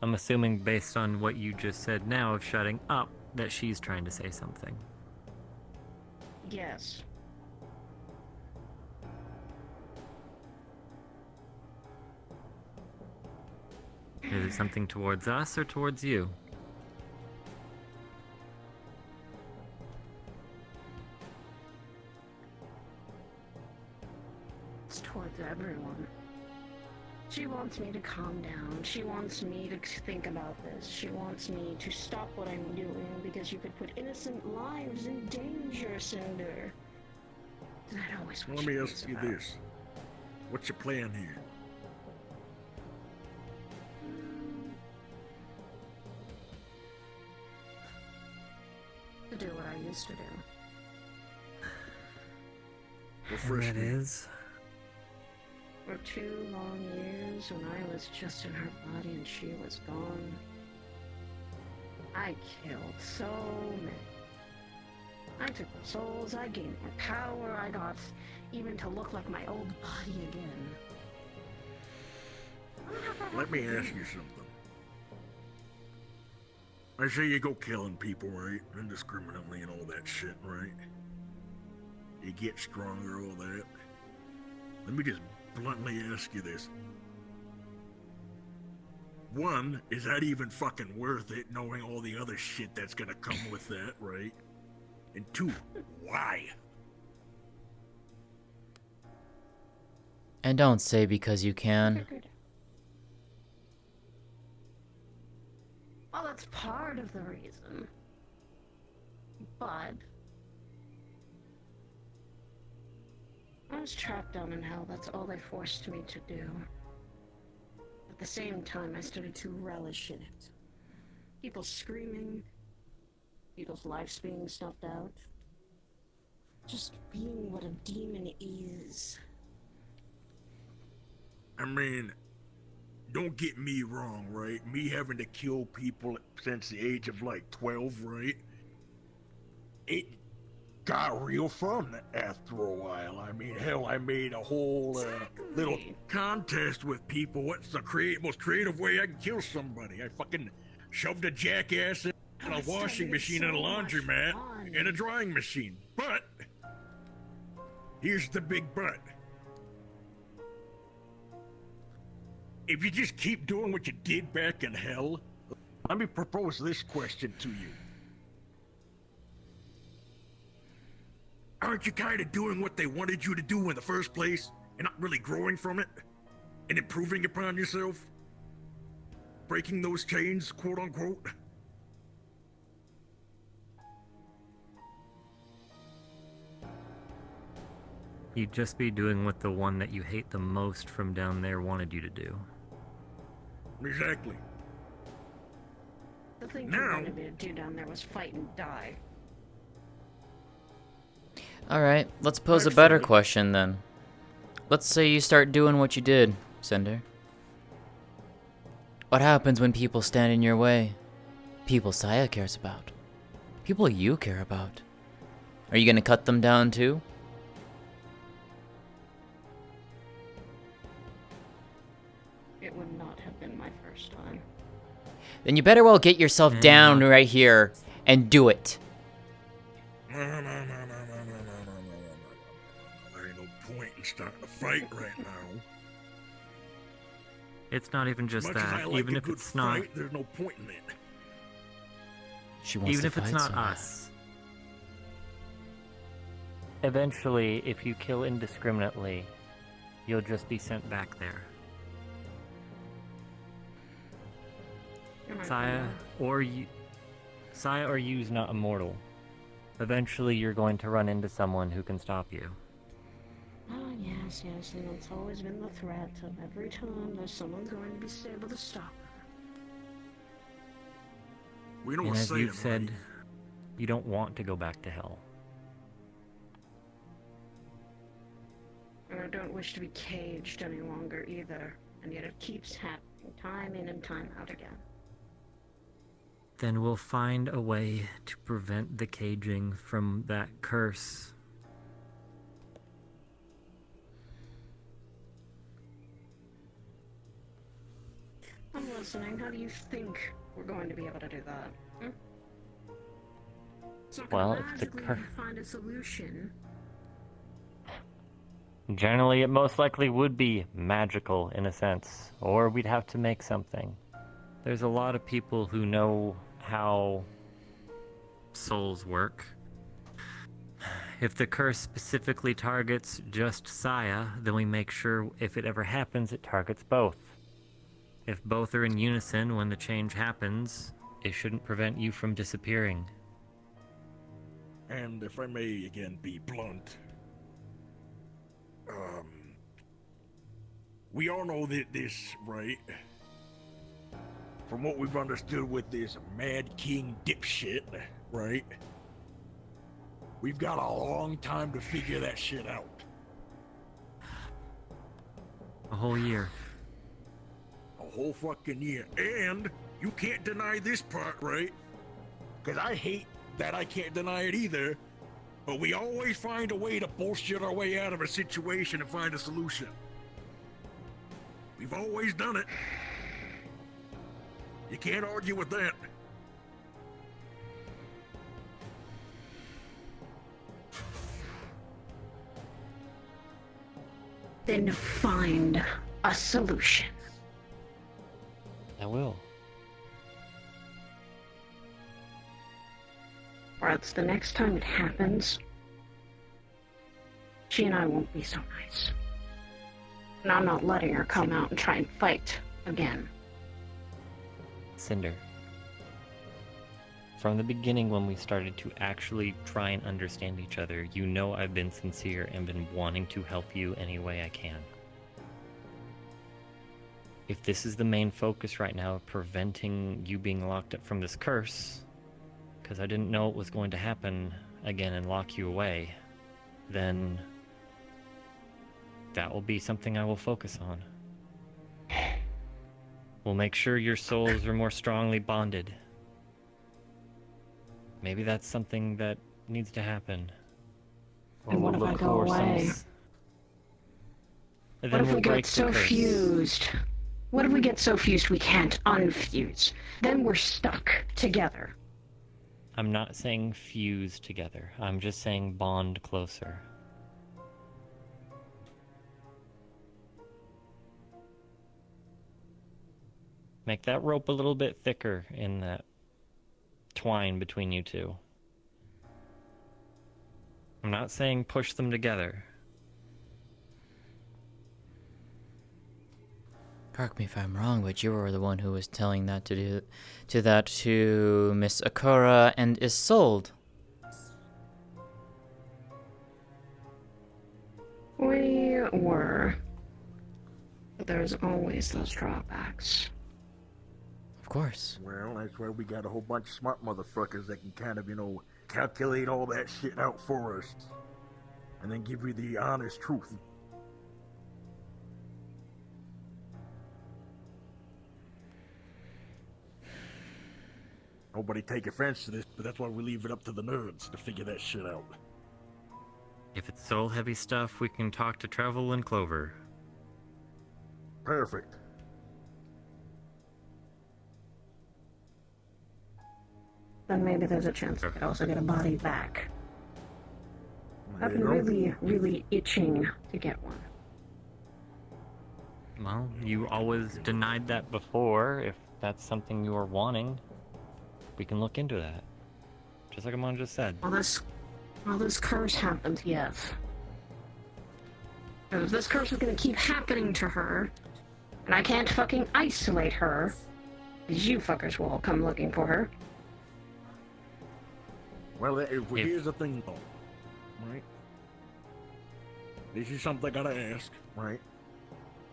I'm assuming based on what you just said now of shutting up, that she's trying to say something. Yes. Is it something towards us or towards you? It's towards everyone. She wants me to calm down. She wants me to think about this. She wants me to stop what I'm doing because you could put innocent lives in danger, Cinder. Is that always what Let she me thinks ask you about? this. What's your plan here? To do what I used to do. Refresh And that me. is... For 2 long years, when I was just in her body and she was gone, I killed so many. I took their souls, I gained more power, I got even to look like my old body again. Let me ask you something. I say you go killing people, right? Indiscriminately and all that shit, right? You get stronger, all that. Let me just bluntly ask you this. One, is that even fucking worth it, knowing all the other shit that's gonna come with that, right? And 2, why? And don't say because you can. Well, that's part of the reason. But I was trapped down in hell. That's all they forced me to do. At the same time, I started to relish in it. People screaming, people's lives being snuffed out. Just being what a demon is. I mean, don't get me wrong, right? Me having to kill people since the age of like 12, right? It got real fun after a while. I mean, hell, I made a whole little contest with people. What's the most creative way I can kill somebody? I fucking shoved a jackass in a washing machine and a laundromat and a drying machine. But here's the big but. If you just keep doing what you did back in hell, let me propose this question to you. Aren't you kind of doing what they wanted you to do in the first place and not really growing from it and improving upon yourself? Breaking those chains, quote unquote? You'd just be doing what the one that you hate the most from down there wanted you to do. Exactly. The thing Now- you wanted me to do down there was fight and die. Alright, let's pose a better Excellent. question then. Let's say you start doing what you did, Cinder. What happens when people stand in your way? People Saya cares about. People you care about. Are you gonna cut them down too? It would not have been my first time. Then you better well get yourself down right here and do it. No. and start a fight right now. It's not even just Much as I that. like Even a if good it's not, fight, there's no point in it. She wants even to if it's fight not so bad. us. Eventually, if you kill indiscriminately, you'll just be sent back there. Saya or you's not immortal. Eventually, you're going to run into someone who can stop you. Oh, yes, and it's always been the threat of every time there's someone's going to be able to stop her. We know And what as saying, you've said, right? you don't want to go back to hell. And I don't wish to be caged any longer either, and yet it keeps happening time in and time out again. Then we'll find a way to prevent the caging from that curse. I'm listening. How do you think we're going to be able to do that? So Well, if the magically find a solution. Generally, it most likely would be magical in a sense, or we'd have to make something. There's a lot of people who know how souls work. If the curse specifically targets just Saya, then we make sure if it ever happens, it targets both. If both are in unison when the change happens, it shouldn't prevent you from disappearing. And if I may again be blunt, we all know that this, right? From what we've understood with this Mad King dipshit, right? We've got a long time to figure that shit out. A whole year. A whole fucking year. And you can't deny this part, right? Because I hate that I can't deny it either. But we always find a way to bullshit our way out of a situation and find a solution. We've always done it. You can't argue with that. Then find a solution. I will. Or else the next time it happens, she and I won't be so nice. And I'm not letting her come out and try and fight again. Cinder. From the beginning when we started to actually try and understand each other, you know I've been sincere and been wanting to help you any way I can. If this is the main focus right now, preventing you being locked up from this curse, because I didn't know it was going to happen again and lock you away, then that will be something I will focus on. We'll make sure your souls are more strongly bonded. Maybe that's something that needs to happen. Or And what we'll if I look go for some away? And What then if we'll we break get the so curse. fused? What if we get so fused we can't unfuse? Then we're stuck together. I'm not saying fuse together. I'm just saying bond closer. Make that rope a little bit thicker in that twine between you two. I'm not saying push them together. Correct me if I'm wrong, but you were the one who was telling that to Miss Akura and Isolde. We were. But there's always those drawbacks. Of course. Well, that's why we got a whole bunch of smart motherfuckers that can kind of, calculate all that shit out for us. And then give you the honest truth. Nobody take offense to this, but that's why we leave it up to the nerds to figure that shit out. If it's soul heavy stuff, we can talk to Travel and Clover. Perfect. Then maybe there's a chance I could also get a body back. I've been really, really itching to get one. Well, you always denied that before. If that's something you are wanting, we can look into that. Just like Amon just said. Well, this curse happened, yes. If this curse is gonna keep happening to her, and I can't fucking isolate her, you fuckers will all come looking for her. Well, here's the thing, though, right? This is something I gotta ask, right?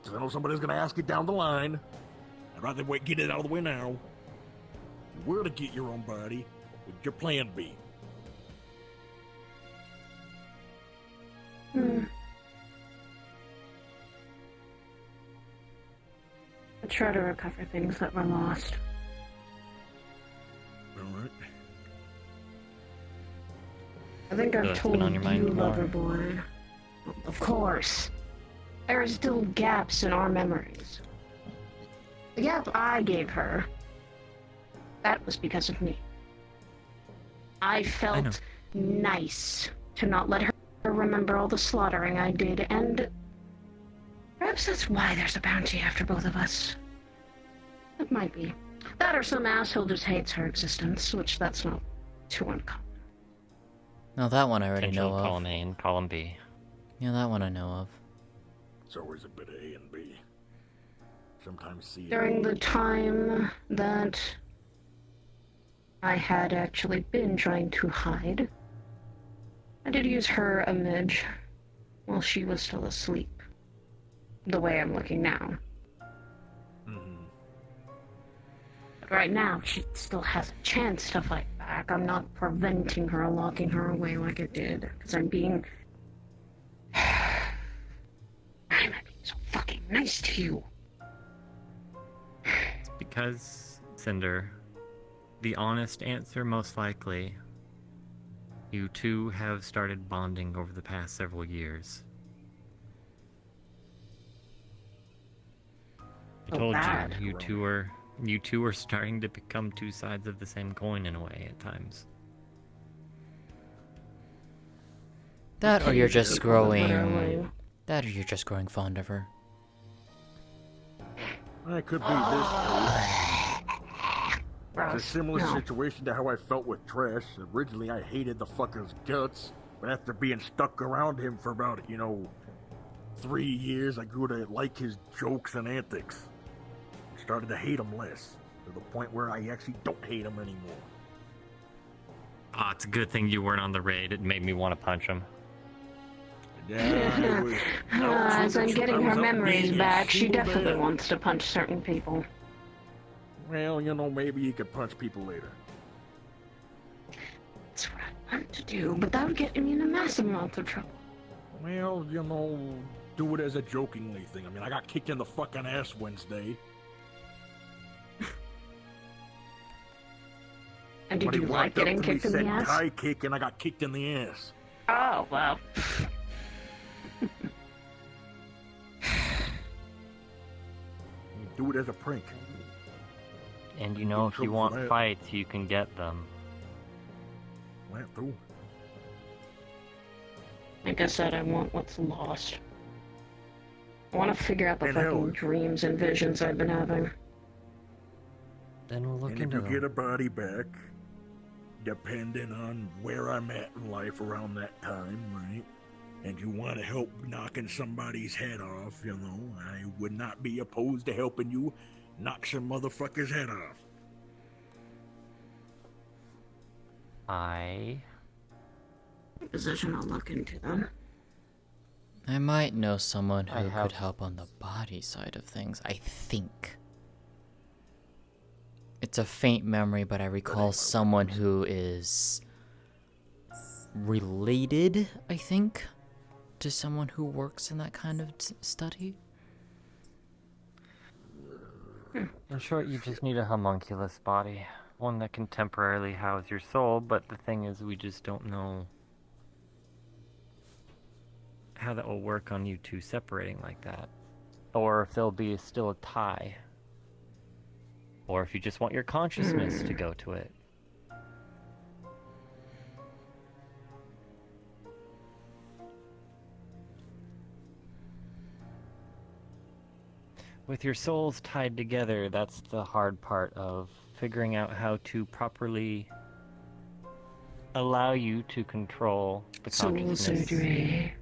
Because I know somebody's gonna ask it down the line. I'd rather get it out of the way now. If you were to get your own body, what would your plan be? I try to recover things that were lost. Alright. I think I've That's told been on your mind you, more. lover boy. Of course. There are still gaps in our memories. The gap I gave her, that was because of me. I know. felt nice to not let her remember all the slaughtering I did, and perhaps that's why there's a bounty after both of us. It might be. That or some asshole just hates her existence, which that's not too uncommon. No, that one I already Potential know of. column A and column B. Yeah, that one I know of. It's always a bit of A and B. Sometimes C and During D. the time that I had actually been trying to hide, I did use her image while she was still asleep. The way I'm looking now. But right now, she still has a chance to fight back. I'm not preventing her or locking her away like I did, because I'm being... I'm being so fucking nice to you. Because, Cinder, the honest answer most likely, you two have started bonding over the past several years. I Oh, told bad. you two are starting to become two sides of the same coin in a way at times. That or you're just growing... Literally. That or you're just growing fond of her. It could be this case. It's a Gross. similar No. situation to how I felt with Trash. Originally, I hated the fucker's guts, but after being stuck around him for about, 3 years, I grew to like his jokes and antics. Started to hate him less, to the point where I actually don't hate him anymore. Ah, it's a good thing you weren't on the raid. It made me want to punch him. Yeah, As I'm getting her memories back, she definitely wants. wants to punch certain people. Well, maybe you could punch people later. That's what I want to do, but that would get me in a massive amount of trouble. Well, do it as a jokingly thing. I mean, I got kicked in the fucking ass Wednesday. And did But he you like walked up getting to me, kicked in the said ass? Thai kick, and I got kicked in the ass. Oh, well. Do it as a prank. And if you trouble want for that. fights, you can get them. Went through. Like I said, I want what's lost. I want to figure out the And fucking hell- dreams and visions I've been having. Then we'll look And if into you them. get a body back, depending on where I'm at in life around that time, right? And you want to help knocking somebody's head off, I would not be opposed to helping you knock some motherfucker's head off. I Position, I'll look into them. I might know someone I who have- could help on the body side of things, I think. It's a faint memory, but I recall someone who is related, I think, to someone who works in that kind of study. In short, you just need a homunculus body. One that can temporarily house your soul, but the thing is, we just don't know how that will work on you two separating like that. Or if there'll be still a tie. Or if you just want your consciousness to go to it. With your souls tied together, that's the hard part of figuring out how to properly allow you to control the Soul consciousness. surgery.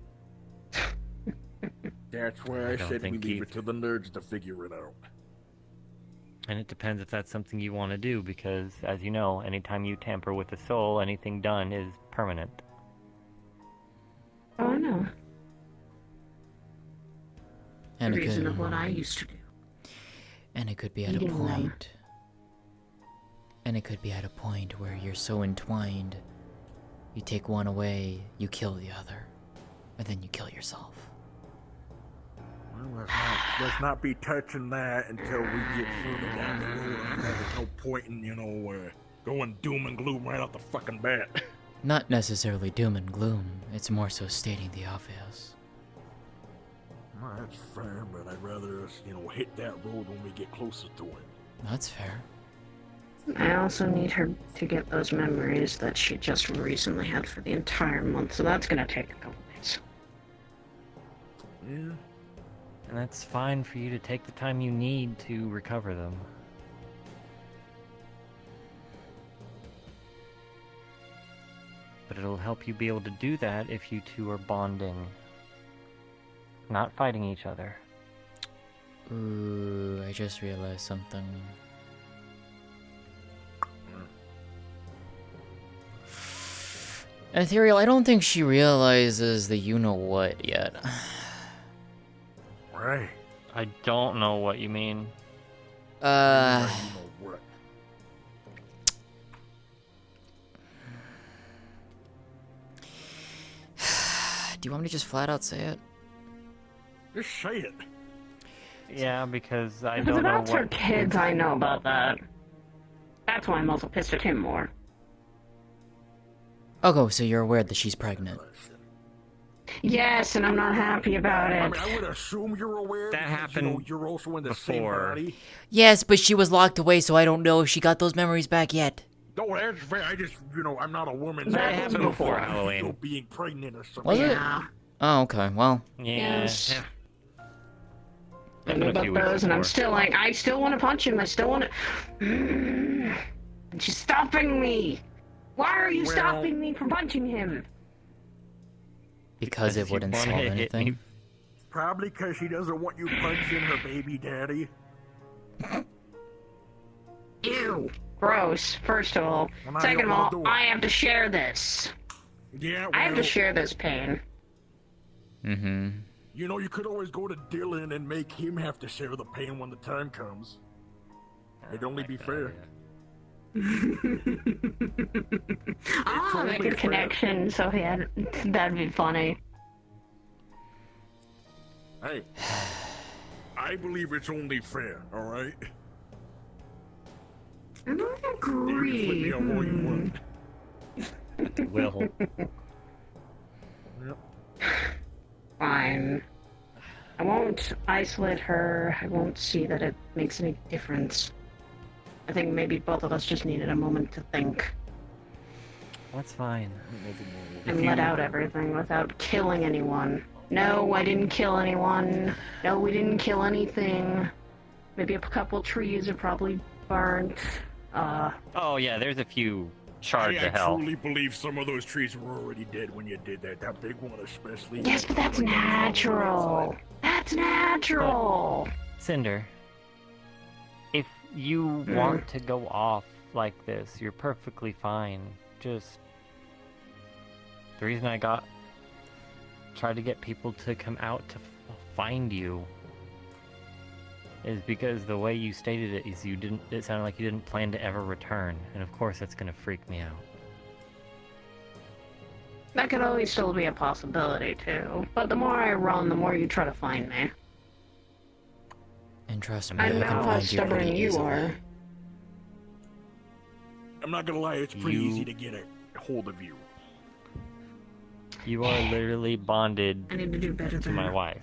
That's why I don't said we think leave you- it to the nerds to figure it out. And it depends if that's something you want to do, because, as you know, anytime you tamper with a soul, anything done is permanent. Oh, I know. And The it reason could, of what I used to do. and it could be at a Eating them. point. And it could be at a point where you're so entwined, you take one away, you kill the other, and then you kill yourself. Well, let's not be touching that until we get further down the road. There's no point in, going doom and gloom right off the fucking bat. Not necessarily doom and gloom, it's more so stating the obvious. Well, that's fair, but I'd rather us, hit that road when we get closer to it. That's fair. I also need her to get those memories that she just recently had for the entire month, so that's gonna take a couple days. Yeah. And that's fine for you to take the time you need to recover them. But it'll help you be able to do that if you two are bonding. Not fighting each other. Ooh, I just realized something. Ethereal, I don't think she realizes the you-know-what yet. Right. I don't know what you mean. You know what? Do you want me to just flat out say it? Just say it. Yeah, because I If it's don't know about her what... kids, I know about that. That's why I'm also pissed at him more. Oh, so you're aware that she's pregnant. Yes, and I'm not happy about I it. mean, I would assume you're aware. That because, happened you're also in the same before. body. Yes, but she was locked away, so I don't know if she got those memories back yet. No, that's fair. I just, I'm not a woman. That so I happened don't know before if Halloween. you're being pregnant or something. Was it? Yeah. Oh, okay, well. Yeah. Yes. Yeah. I know about those, and I'm still like, I still want to punch him. I still want to. And she's stopping me. Why are you Well- stopping me from punching him? Because it you wouldn't wanna solve hit me. anything. Probably because she doesn't want you punching her baby daddy. Ew. Gross, first of all. Well, now Second you of wanna all, do it. I have to share this. Yeah, I have to well, share this pain. Mm-hmm. you could always go to Dylan and make him have to share the pain when the time comes. It'd only be fair. Oh, make only a fair. connection, so yeah, that'd be funny. Hey, I believe it's only fair, alright? I don't You can flip agree. me up all you want. Will. Yep. Fine. I won't isolate her. I won't see that it makes any difference. I think maybe both of us just needed a moment to think That's fine. and let out everything without killing anyone. No, I didn't kill anyone. No, we didn't kill anything. Maybe a couple trees are probably burnt. Oh yeah, there's a few charred to I hell. truly believe some of those trees were already dead when you did that. That big one especially. Yes, but that's natural. That's natural. Cinder, if you want to go off like this, you're perfectly fine. Just the reason I tried to get people to come out to find you is because the way you stated it is it sounded like you didn't plan to ever return, and of course that's gonna freak me out. That could always still be a possibility, too. But the more I run, the more you try to find me. And trust me, I I know can how find you stubborn pretty you easily. are. I'm not gonna lie, it's pretty You- easy to get a hold of you. You are literally bonded I need to do better to than my wife.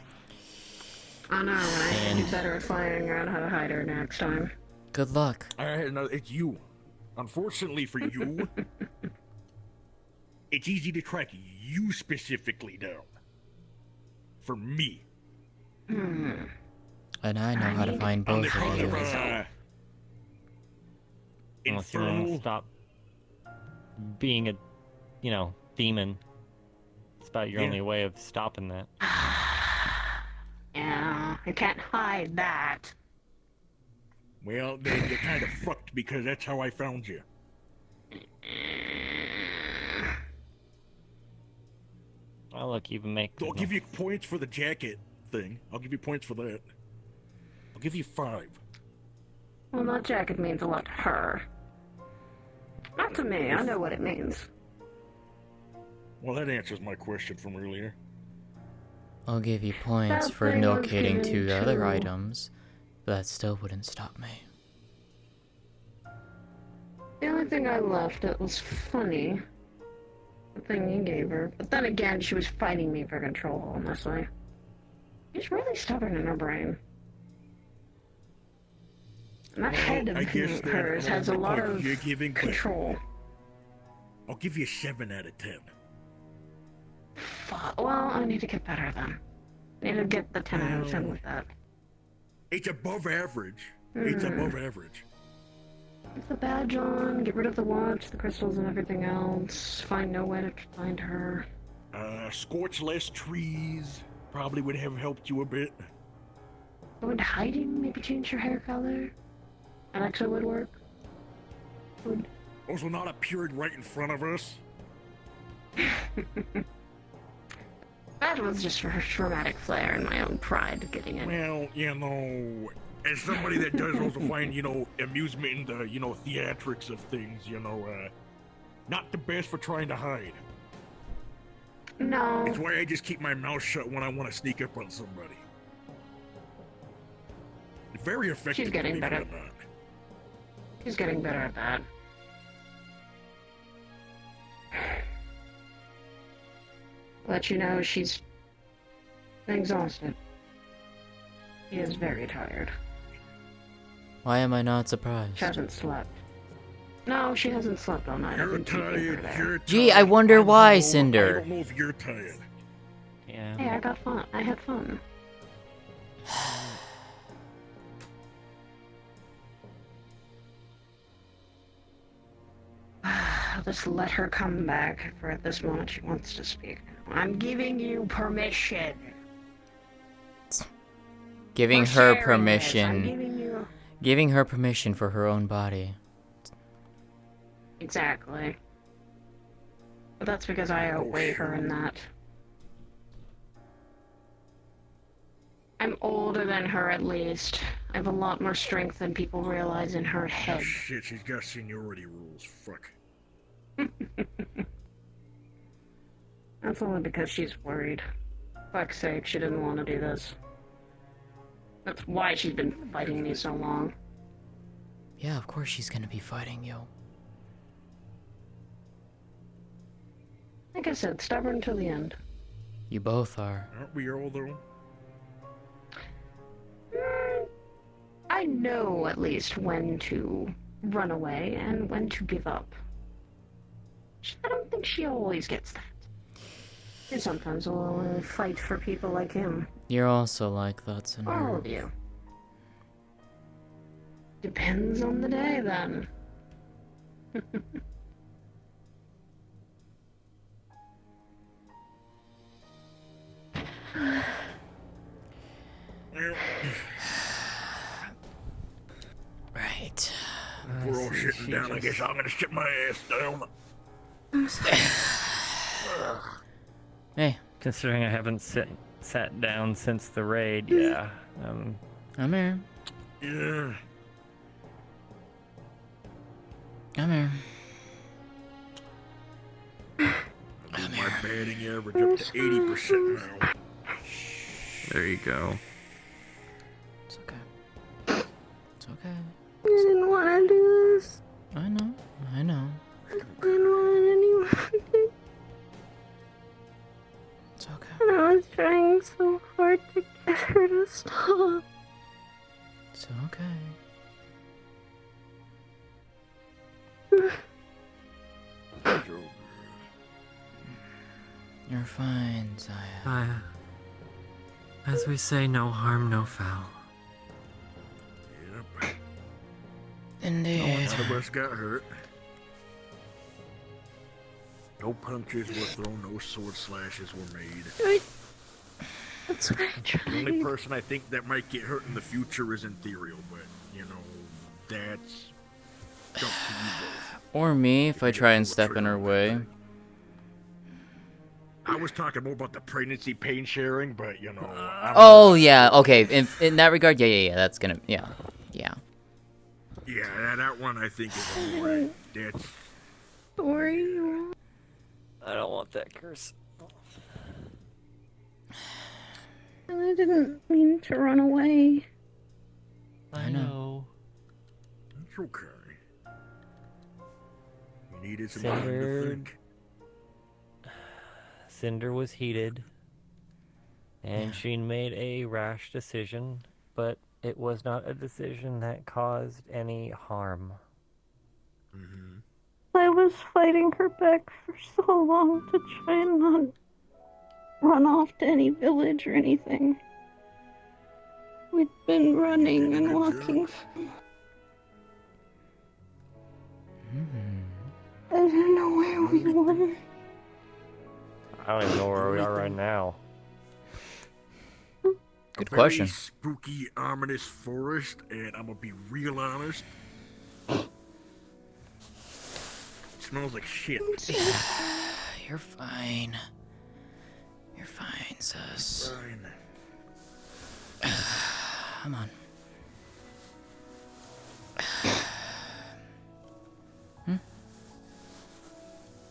I know, right? I need to And- do better at finding out how to hide her next time. Good luck. No, it's you. Unfortunately for you, it's easy to track you specifically down. For me. And I know how to find On the both of front you. of Unless you're gonna Infernal. stop being a, demon. It's about your Yeah. only way of stopping that. Yeah, I can't hide that. Well, then you're kind of fucked because that's how I found you. Well, look, even make. I'll give you points for the jacket thing. I'll give you points for that. I'll give you 5. Well, that jacket means a lot to her. Not to me, I know what it means. Well, that answers my question from earlier. I'll give you points That for thing was locating given 2 other to- items, but that still wouldn't stop me. The only thing I left that was funny, the thing you gave her. But then again, she was fighting me for control, honestly. She's really stubborn in her brain. And that head of I guess that hers has a lot of you're giving, but control. I'll give you a 7 out of 10. Well, I need to get better then. I need to get the 10 out of 10 with that. It's above average. It's above average. Put the badge on, get rid of the watch, the crystals and everything else. Find no way to find her. Scorch less trees probably would have helped you a bit. Go into hiding, maybe change your hair color. Alexa would work. Would. Also, not appearing right in front of us. That was just for her dramatic flair and my own pride getting it. Well, as somebody that does also find, amusement in the, theatrics of things, not the best for trying to hide. No. It's why I just keep my mouth shut when I want to sneak up on somebody. Very effective. She's getting believe it better. or not. She's getting better at that. Let you know she's exhausted. She is very tired. Why am I not surprised? She hasn't slept. No, she hasn't slept all night. I've You're been keeping her tired. there. You're Gee, tired. I wonder don't why, know- Cinder. I don't know if you're tired. Yeah. Hey, I got fun. I had fun. I'll just let her come back, for at this moment she wants to speak. I'm giving you permission. Giving For her sharing this. I'm permission. giving you... Giving her permission for her own body. Exactly. But that's because I outweigh her in that. I'm older than her, at least. I have a lot more strength than people realize in her Oh, head. shit, she's got seniority rules. Fuck. That's only because she's worried. Fuck's sake, she didn't want to do this. That's why she's been fighting me so long. Yeah, of course she's gonna be fighting you. Like I said, stubborn till the end. You both are. Aren't we all, though? I know at least when to run away and when to give up. I don't think she always gets that. And sometimes will fight for people like him. You're also like that, All Cinder. of you. Depends on the day, then. Well, Right. we're all shitting down. I guess I'm gonna shit my ass down. Hey, Considering I haven't sat down since the raid, yeah. I'm here. Yeah. I'm here. My batting average up to 80% now. There you go. It's okay. It's okay. I didn't want to do this. I know. I know. I didn't want anyone. It's okay. And I was trying so hard to get her to stop. It's okay. You're fine, Zaya. As we say, no harm, no foul. Indeed. None of us got hurt. No punches were thrown, no sword slashes were made. That's what I The only tried. person I think that might get hurt in the future is Ethereal, but, that's up to you both. Or me if I You try pull and the step in trigger her on that way. thing. I was talking more about the pregnancy pain sharing, but, Oh yeah, okay. In that regard, yeah. That's gonna, yeah. Yeah, that one I think is alright. That's... Sorry. I don't want that curse. I didn't mean to run away. I know. It's okay. You needed some time to think. Cinder was heated, and she made a rash decision, but it was not a decision that caused any harm. Mm-hmm. I was fighting her back for so long to try and not run off to any village or anything. We'd been running and walking. I didn't know where we were. I don't even know where we are right now. Good Very question. spooky, ominous forest, and I'm gonna be real honest. It smells like shit. You're fine. You're fine, sis. Fine. Come on.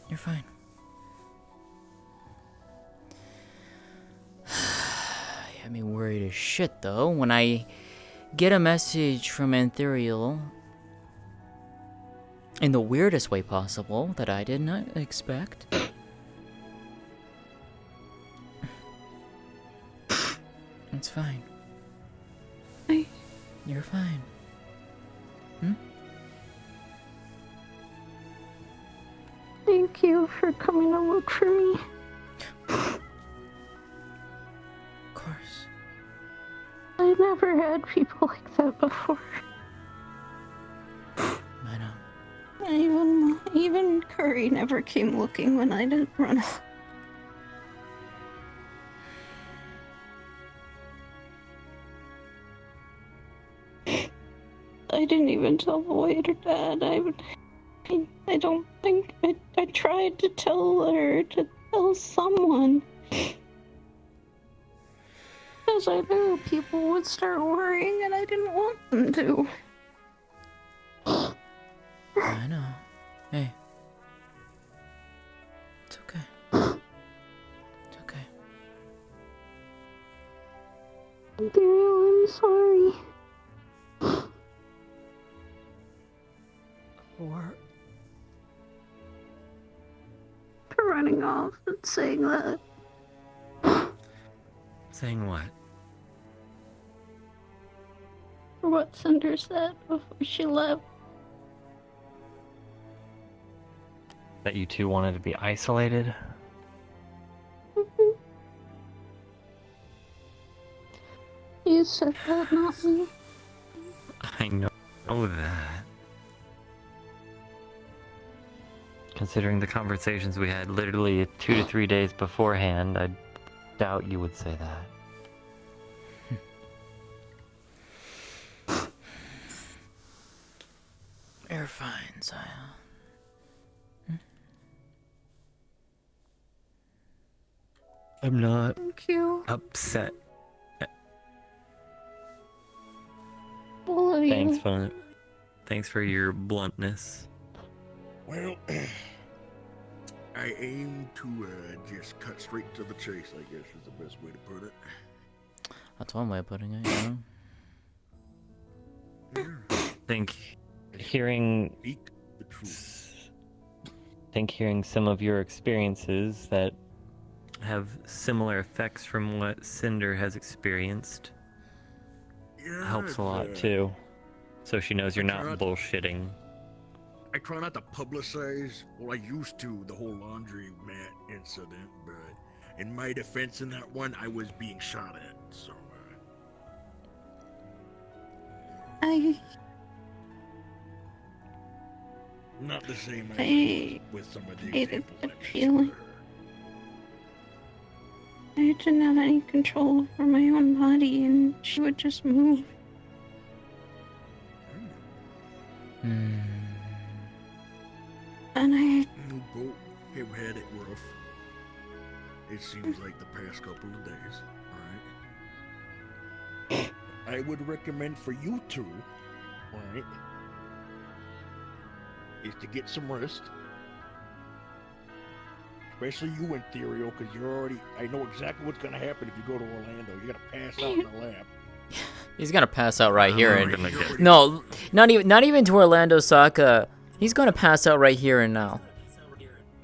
You're fine. You had me worried as shit, though, when I get a message from Ethereal in the weirdest way possible that I did not expect. It's fine. You're fine. Thank you for coming to look for me. Of course. I never had people like that before. I know. Even Curry never came looking when I didn't run. I didn't even tell Void or Dad. I don't think I tried to tell her to tell someone. Because I knew people would start worrying and I didn't want them to. I know. Hey. It's okay. It's okay. Daryl, I'm sorry. What? For running off and saying that. Saying what? For what Cinder said before she left. That you two wanted to be isolated? You said that, not me. I know that. Considering the conversations we had literally 2 to 3 days beforehand, I doubt you would say that. You're fine, Saya. I'm not Thank you. upset. All of you. Thanks for your bluntness. Well, I aim to just cut straight to the chase, I guess is the best way to put it. That's one way of putting it, you know? Think hearing Speak the truth. hearing some of your experiences that have similar effects from what Cinder has experienced Yeah, helps a lot it's, too. So she knows you're not tried- bullshitting. I try not to publicize, well, I used to, the whole laundry mat incident, but in my defense in that one, I was being shot at, so, Not the same as I with some of the hated examples that I've just feeling. heard. I didn't have any control over my own body, and she would just move. Hmm. And I You both have had it rough. It seems like the past couple of days, alright? I would recommend for you two, alright, is to get some rest. Especially you, Ethereal, because you're already. I know exactly what's gonna happen if you go to Orlando. You're gonna pass out in the lab. He's gonna pass out right here. I'm And gonna get- no, not even to Orlando Saka. He's gonna pass out right here and now.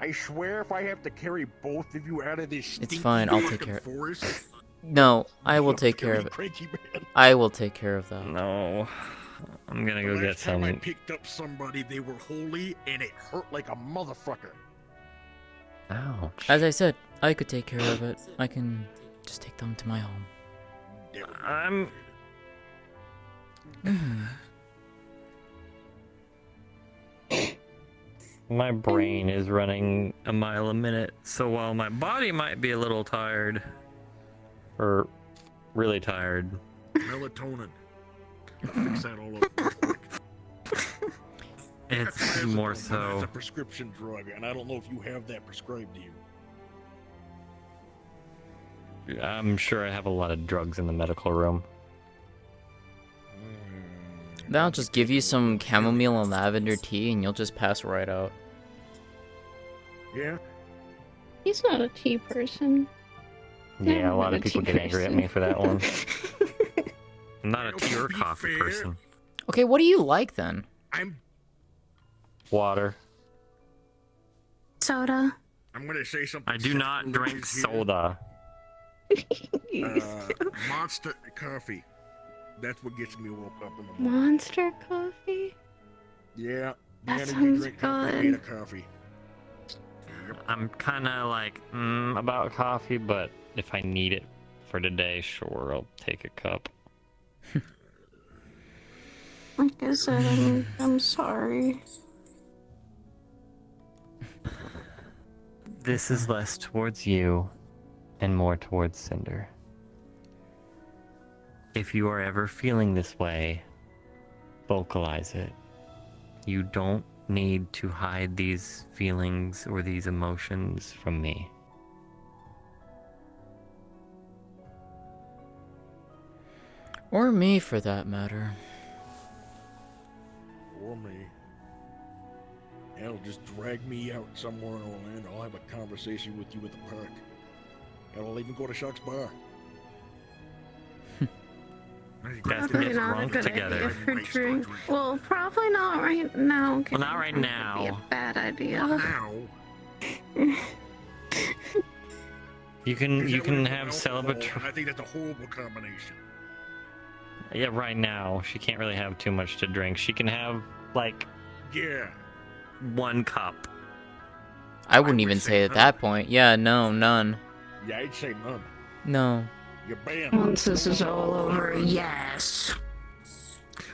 I swear, if I have to carry both of you out of this It's stinky fine, I'll take fucking care of- forest, No, I will I'm take care very of it. cranky, man. I will take care of that. No. I'm gonna The go last get time I some. picked up somebody, they were holy, and it hurt like a motherfucker. Ouch. As I said, I could take care of it. I can just take them to my home. I'm. My brain is running a mile a minute, so while my body might be a little tired, or really tired, Melatonin. Fix that all up real quick. it's more It's so. a prescription drug, and I don't know if you have that prescribed to you. I'm sure I have a lot of drugs in the medical room. That'll just give you some chamomile and lavender tea, and you'll just pass right out. Yeah? he's not a tea person. Yeah, a lot I'm of a people tea get angry at me for that one. I'm not a To tea or be coffee fair- person. Okay, what do you like then? I'm Water. Soda. gonna say something. I do not sexual, drink which is soda. Monster coffee. That's what gets me woke up in the morning. Monster coffee? Yeah. That the energy sounds drink coffee good. made of coffee. I'm kind of like about coffee, but if I need it for today, sure, I'll take a cup. Like I said, I'm sorry. This is less towards you and more towards Cinder. If you are ever feeling this way, vocalize it. You don't need to hide these feelings or these emotions from me. Or me, for that matter. Or me. Hell, just drag me out somewhere in Orlando. I'll have a conversation with you at the park. Hell, I'll even go to Shuck's bar. Guys Probably get not a drunk good together. idea for drink. Well, probably not right now. Well, not right That'd now. Be a bad idea. Now, You can is you that can what have it's called? celebratory. I think that's a horrible combination. Yeah, right now she can't really have too much to drink. She can have like Yeah. 1 cup. I wouldn't would even say say at none. that point. Yeah, no, none. Yeah, I'd say none. No. You're banned. Once this is all over, yes.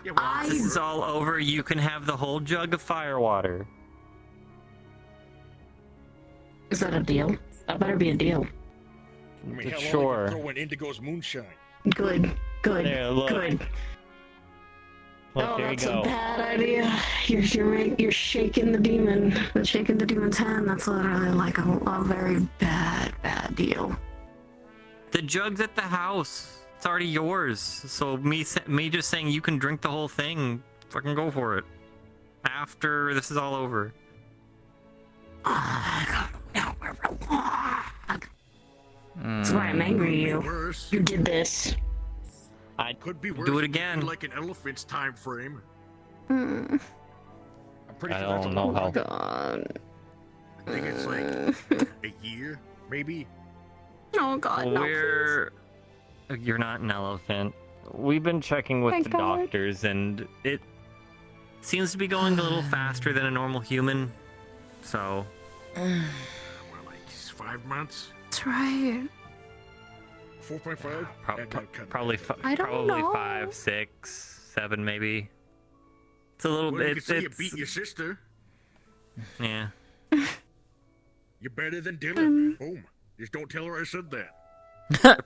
Yeah, well, This is all over. You can have the whole jug of firewater. Is that a deal? That better be a deal. I mean, hell, Sure. Throw in Indigo's moonshine. Good. Good. There, look. Good. Look, Oh, there you that's go. a bad idea. You're shaking the demon. You're shaking the demon's hand. That's literally like a very bad deal. The jug's at the house. It's already yours. So me just saying you can drink the whole thing. Fucking go for it. After this is all over. That's why I'm angry at you. Worse. You did this. I Could be worse. do it Could be again. Like an elephant's time frame. Mm. I'm pretty I sure that's don't a know long how. God. I think it's like a year, maybe. Oh God, no. We're. You're not an elephant. We've been checking with My the God. doctors, and it seems to be going a little faster than a normal human. So, Well, like 5 months, That's right. 4.5. probably I don't probably know. 5, 6, 7, maybe. It's a little Well, you bit. can say you It's beat your sister. Yeah. You're better than Dylan. Boom. Just don't tell her I said that.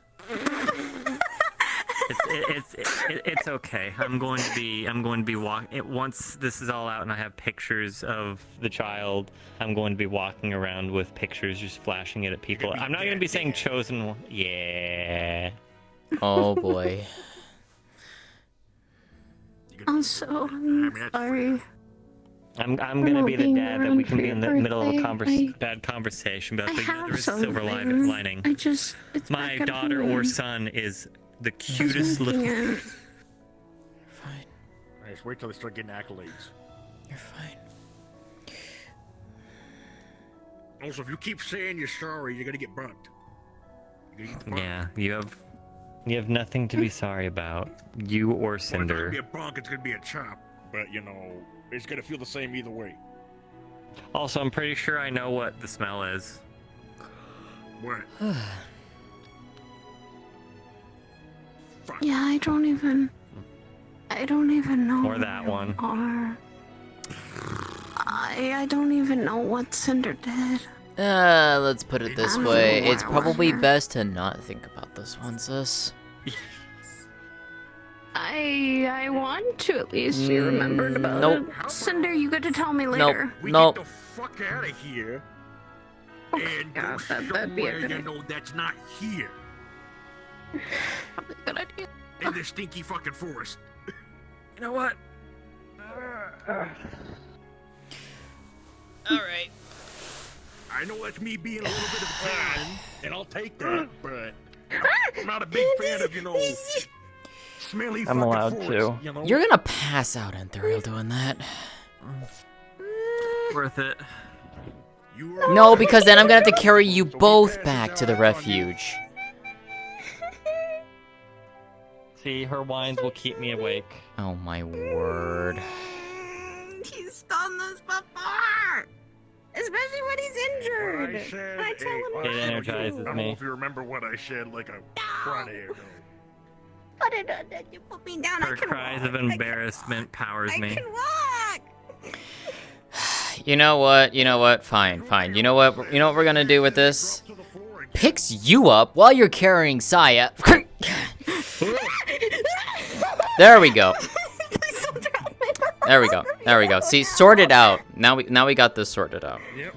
It's okay. I'm going to be walking. Once this is all out and I have pictures of the child, I'm going to be walking around with pictures, just flashing it at people. I'm not going to be saying chosen one. Yeah. Oh boy. Also, I'm sorry. I'm gonna be the being dad that around we can for be in the your middle of a birthday. bad conversation, but I there have is a silver something. lining. It's My back at daughter or home. son is the I was cutest little. making it. Fine. Nice. Wait till they start getting accolades. You're fine. Also, if you keep saying you're sorry, you're gonna get bumped. You're gonna get bumped. Yeah, you have nothing to be sorry about. You or Well, it's not gonna Cinder. be a bunk, it's gonna be a chop. But, you know, it's gonna feel the same either way. Also, I'm pretty sure I know what the smell is. What? Fuck. Yeah, I don't even know. Or that where one. we are. I don't even know what Cinder did. Let's put it this I don't way. know It's where probably we're- best to not think about this one, sis. I want to at least be remembered about Nope. it. Cinder, you get to tell me later. We Nope. get the fuck out of here and Yeah, go that'd be a somewhere good you know that's not here. Probably a good idea. In the stinky fucking forest. You know what? Alright. I know that's me being a little bit of a fan, and I'll take that, but I'm not a big fan of, you know, smelly I'm fucking allowed forest, to. you know? You're gonna pass out, Anthuriel, doing that. Worth it. You are- No, because then I'm gonna have to carry you So we both pass back it to the down on you. refuge. See, her whines will keep me awake. Oh my word. He's done this before! Especially when he's injured! I said, I tell him It not to. energizes I don't me. know if you remember what I said like a Friday ago. Put it on, you put me down, Her I can cries walk. of embarrassment powers I me. can walk! You know what? Fine. You know what we're gonna do with this? Drop to the floor and Picks you up while you're carrying Saya. There we go. Please don't drop me. There we go. See, sorted out. Now we got this sorted out. Yep.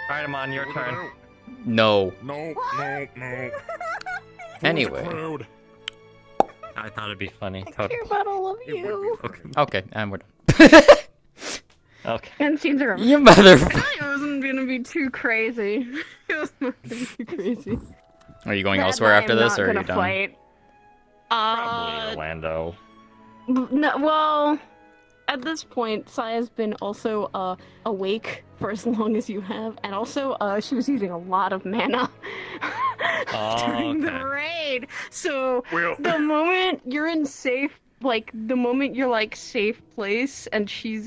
Alright, Amon, your turn. No. No. Anyway. Crowd. I thought it'd be funny. I care about all of you. Okay, and we're done. Okay. And scenes are You motherfucker. It wasn't gonna be too crazy. It was not gonna be too crazy. Are you going That elsewhere after I'm this, not or are you gonna done? fight. Probably Orlando. No, well, at this point, Saya's been also awake for as long as you have, and also she was using a lot of mana during the okay. raid. So Well, the moment you're in safe, like the moment you're like safe place, and she's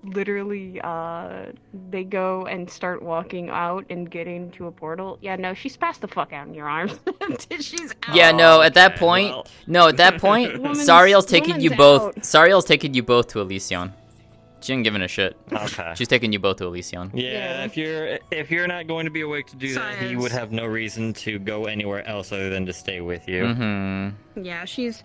literally they go and start walking out and getting to a portal. Yeah, no, she's passed the fuck out in your arms. She's out. Yeah, no, at that Okay, point, well. no, at that point, Woman's- Sariel's taking you woman's both. out. Sariel's taking you both to Elysion. She ain't giving a shit. Okay. She's taking you both to Elysion. Yeah, if you're not going to be awake to do that, he Science. would have no reason to go anywhere else other than to stay with you. Mm-hmm. Yeah, she's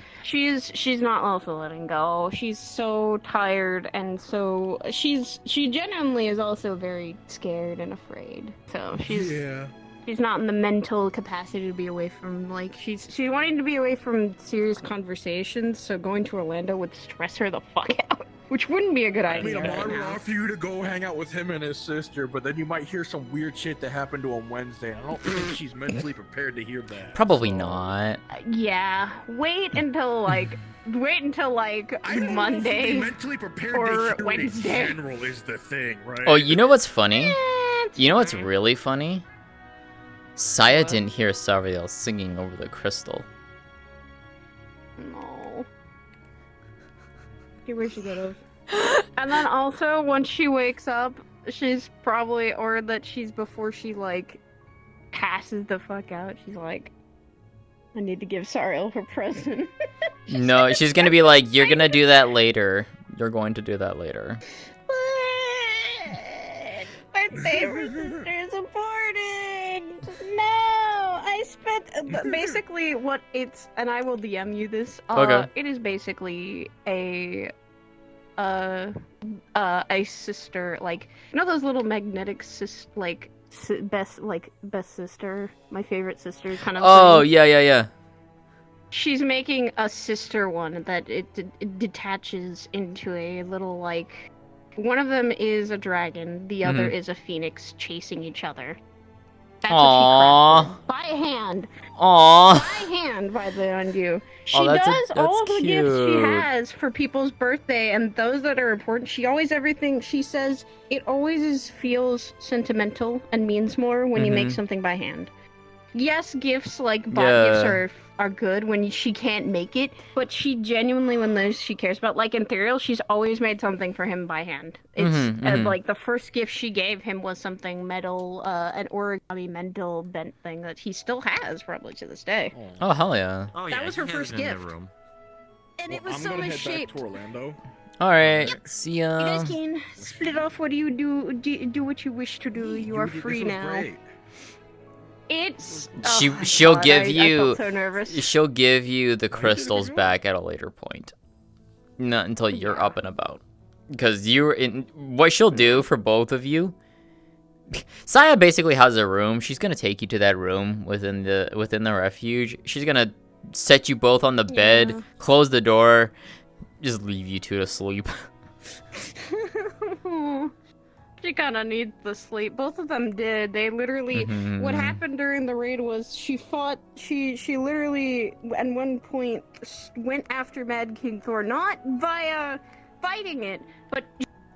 not also letting go. She's so tired, and so she genuinely is also very scared and afraid. So she's not in the mental capacity to be away from, like, she's wanting to be away from serious conversations. So going to Orlando would stress her the fuck out, which wouldn't be a good I mean, idea. I right would now. offer you to go hang out with him and his sister, but then you might hear some weird shit that happened to him Wednesday. I don't think she's mentally prepared to hear that. Probably so- not. Yeah, wait until like I don't know if to be Monday. mentally prepared or to hear Wednesday. it in general is the thing, right? Oh, you know what's funny? It's You know what's fine. really funny? Saya didn't hear Sariel singing over the crystal. No. You wish you could have. And then also, once she wakes up, she's probably, or that she's before she, like, passes the fuck out, she's like, I need to give Sariel her present. No, she's gonna be like, you're gonna do that later. You're going to do that later. favorite sister is important. No, I spent basically what it's, and I will DM you this. Okay. It is basically a sister, like, you know those little magnetic best sister, my favorite sister kind of. Oh, thing? yeah. She's making a sister one that it detaches into a little, like, one of them is a dragon, the other is a phoenix chasing each other. That's what she crafted. By hand. Aww. By hand, by the undo. She that's does all the gifts she cute. has for people's birthday and those that are important. She always, everything, she says, it always feels sentimental and means more when you make something by hand. Yes, gifts like bought gifts are good when she can't make it, but she genuinely, when those she cares about, like Ethereal, she's always made something for him by hand. It's like the first gift she gave him was something metal, an origami metal bent thing that he still has probably to this day. Oh, hell yeah. Oh, That yeah, was he her has first it in the gift. room. And it Well, was I'm so gonna head misshaped. back to Orlando. Alright, see You ya. guys can split off. What do you do? Do what you wish to do. You are Judy, free this was now. Great. It's She'll God, give I you felt so nervous. she'll give you the crystals back at a later point. Not until you're up and about. Because what she'll do for both of you, Saya basically has a room. She's gonna take you to that room within the refuge. She's gonna set you both on the bed, close the door, just leave you two to sleep. She kind of needs the sleep. Both of them did. They literally. What happened during the raid was she fought. She literally at one point went after Mad King Thor, not via fighting it, but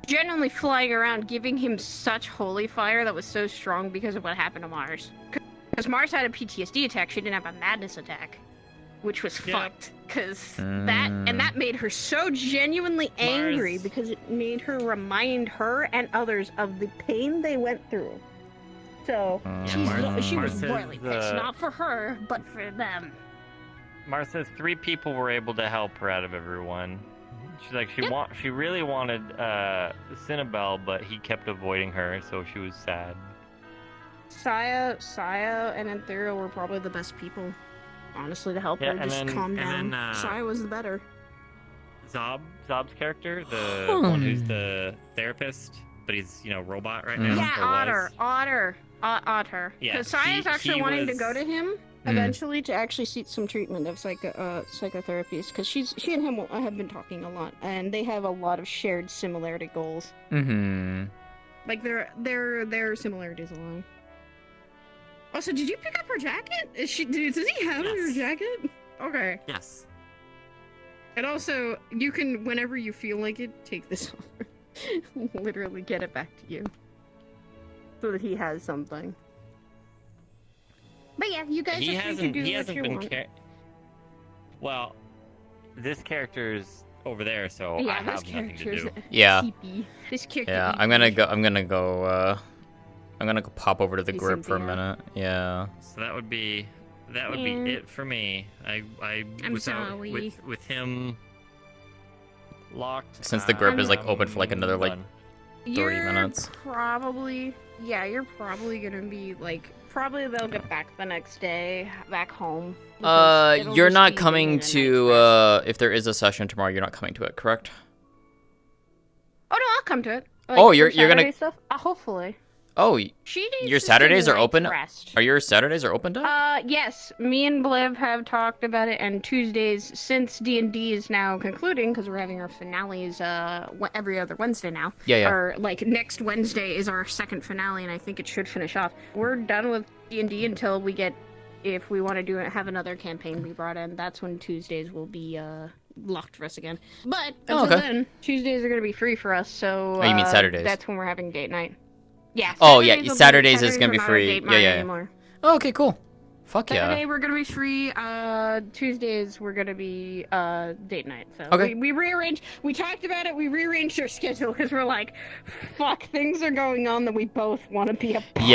genuinely flying around, giving him such holy fire that was so strong because of what happened to Mars. Because Mars had a PTSD attack, she didn't have a madness attack, which was fucked. Because that made her so genuinely angry because it made her remind her and others of the pain they went through. So she was royally pissed, not for her, but for them. Mars says 3 people were able to help her out of everyone. She's like, she really wanted Cinnabelle, but he kept avoiding her, so she was sad. Saya, and Ethereal were probably the best people, honestly, to help her just calm down. Saya was the better. Zob's character, the one who's the therapist, but he's, robot right now. Yeah, Otter. Yeah, Because Saya's actually wanting to go to him Mm. eventually to actually seek some treatment of psychotherapies, because she and him have been talking a lot, and they have a lot of shared similarity goals. Like their similarities align. Also, did you pick up her jacket? Does he have her jacket? Okay. Yes. And also, you can, whenever you feel like it, take this off. Literally get it back to you. So that he has something. But yeah, you guys are free to do what you want. Well, this character's over there, so Yeah, I have this nothing to character's do. Yeah. creepy. This character. Yeah, I'm gonna go pop over to the Hey, grip for a Cynthia. minute. Yeah. So that would be it for me. I'm without sorry. with him locked. Since the grip is I'm open for another done. 30 minutes. You're probably gonna be probably they'll get back the next day, back home. because it'll You're just not be coming doing a night's to rest. if there is a session tomorrow, you're not coming to it, correct? Oh no, I'll come to it. Oh, for you're gonna- Saturday stuff? Hopefully. Oh, She needs your to Saturdays do a are night's open? rest. Are your Saturdays are open to? Yes. Me and Bliv have talked about it, and Tuesdays, since D&D is now concluding, because we're having our finales every other Wednesday now. Yeah. Or, next Wednesday is our second finale, and I think it should finish off. We're done with D&D until we get, if we want to have another campaign we brought in, that's when Tuesdays will be, locked for us again. But, until then, Tuesdays are going to be free for us, so... Oh, you mean Saturdays? That's when we're having date night. Yeah. Oh, yeah, will be- Saturdays is gonna be are not free. a date Yeah, night yeah. anymore. Oh, okay, cool. Fuck Saturday yeah. we're gonna be free. Tuesdays we're gonna be date night. So Okay. we rearranged. We talked about it. We rearranged our schedule because we're like, fuck, things are going on that we both want to be a part of.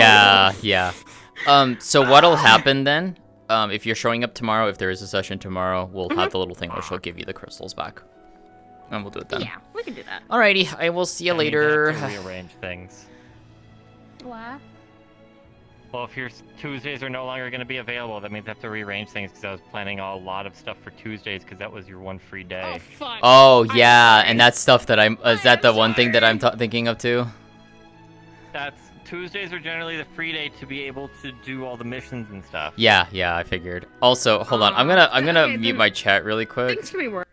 Yeah. So what'll happen then? If you're showing up tomorrow, if there is a session tomorrow, we'll have the little thing where she'll give you the crystals back. And we'll do it then. Yeah, we can do that. Alrighty, I will see you I need to later. have to rearrange things. why. Well, if your Tuesdays are no longer going to be available, that means I have to rearrange things because I was planning a lot of stuff for Tuesdays because that was your one free day. Oh, fuck. Oh I'm yeah, sorry. and that's stuff that is that the one thing that I'm sorry. thinking of too? Tuesdays are generally the free day to be able to do all the missions and stuff. Yeah, I figured. Also, hold on, I'm gonna okay, mute then my chat really quick. Things can be worse.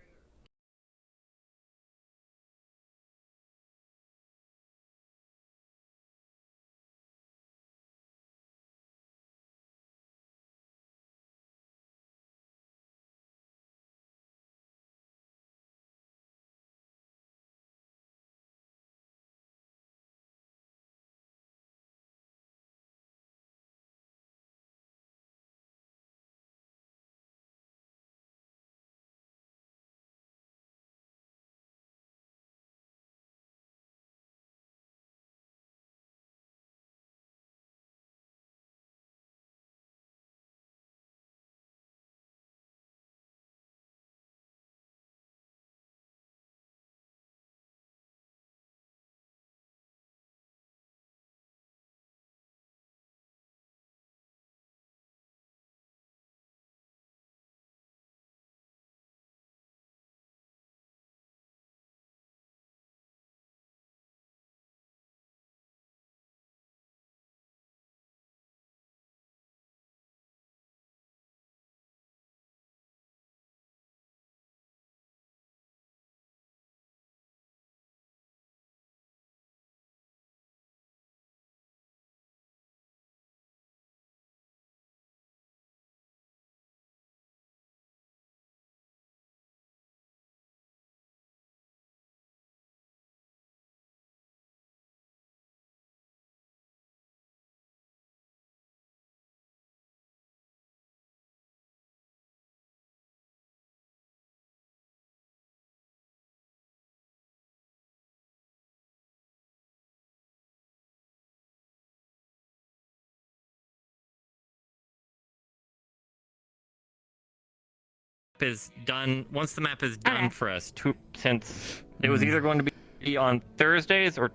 Is done once the map is done Okay. for us since it was either going to be on Thursdays or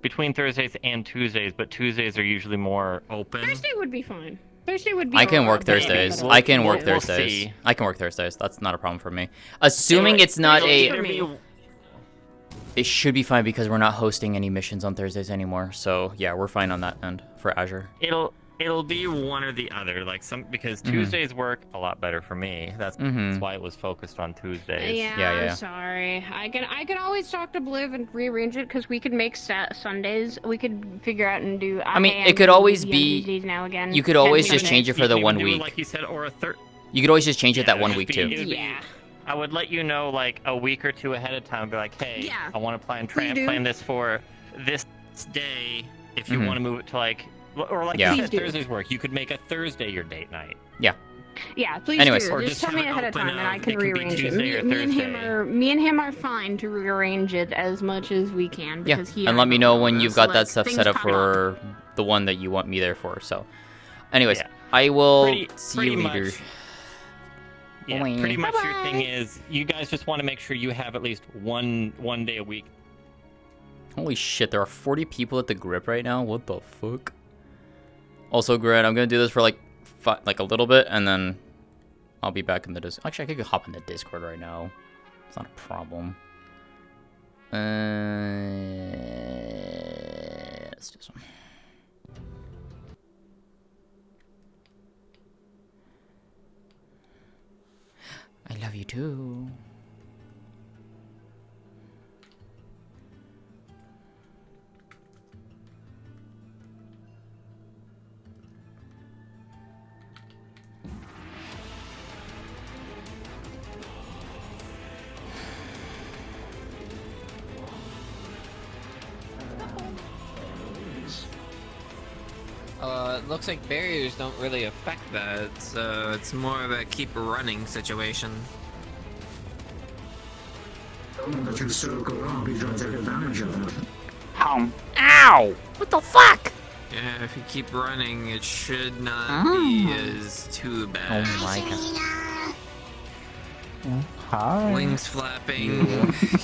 between Thursdays and Tuesdays, but Tuesdays are usually more open. Thursday would be fine. Thursday would be. I can work alright, but Thursdays. We'll- I can work we'll Thursdays. see. I can work Thursdays. That's not a problem for me. Assuming it's not Thursday a. for me. It should be fine because we're not hosting any missions on Thursdays anymore. So yeah, we're fine on that end for Azure. It'll be one or the other, because Tuesdays work a lot better for me. That's why it was focused on Tuesdays. Yeah, Yeah. I'm sorry. I can always talk to Bliv and rearrange it because we could make Sundays. We could figure out and do. I mean, okay, it could I'm always busy on be- these days now again. You could always Can just we change it for You the can 1 do, week. like you said, or a third. You could always just change it that Yeah, 1 it'd week be- too. it'd be- Yeah. I would let you know like a week or two ahead of time. Be like, hey, Yeah. I want to plan Please do. this for this day. If you Mhm. want to move it to or Yeah. you said, Please do. Thursdays work. You could make a Thursday your date night. Yeah, please Anyways. do. Or Just just tell me have it ahead of open time, and up. I can It could be rearrange it. Tuesday or Me and him are fine to rearrange it as much as we can Yeah, because he. and let me know when you've got that like, stuff things set up pop for the one that you want me there for. So, anyways, Yeah. I will Pretty- see you pretty later. much. Yeah, Boing. pretty much your Bye-bye. thing is you guys just want to make sure you have at least one day a week. Holy shit, there are 40 people at the grip right now. What the fuck? Also, Grant, I'm gonna do this for like a little bit, and then I'll be back in the Discord. Actually, I could hop in the Discord right now. It's not a problem. Let's do some. I love you too. It looks like barriers don't really affect that, so it's more of a keep running situation. That you circle around, we don't take advantage of it. Ow! What the fuck? Yeah, if you keep running, it should not be as too bad. Oh my god. Hi. Wings flapping,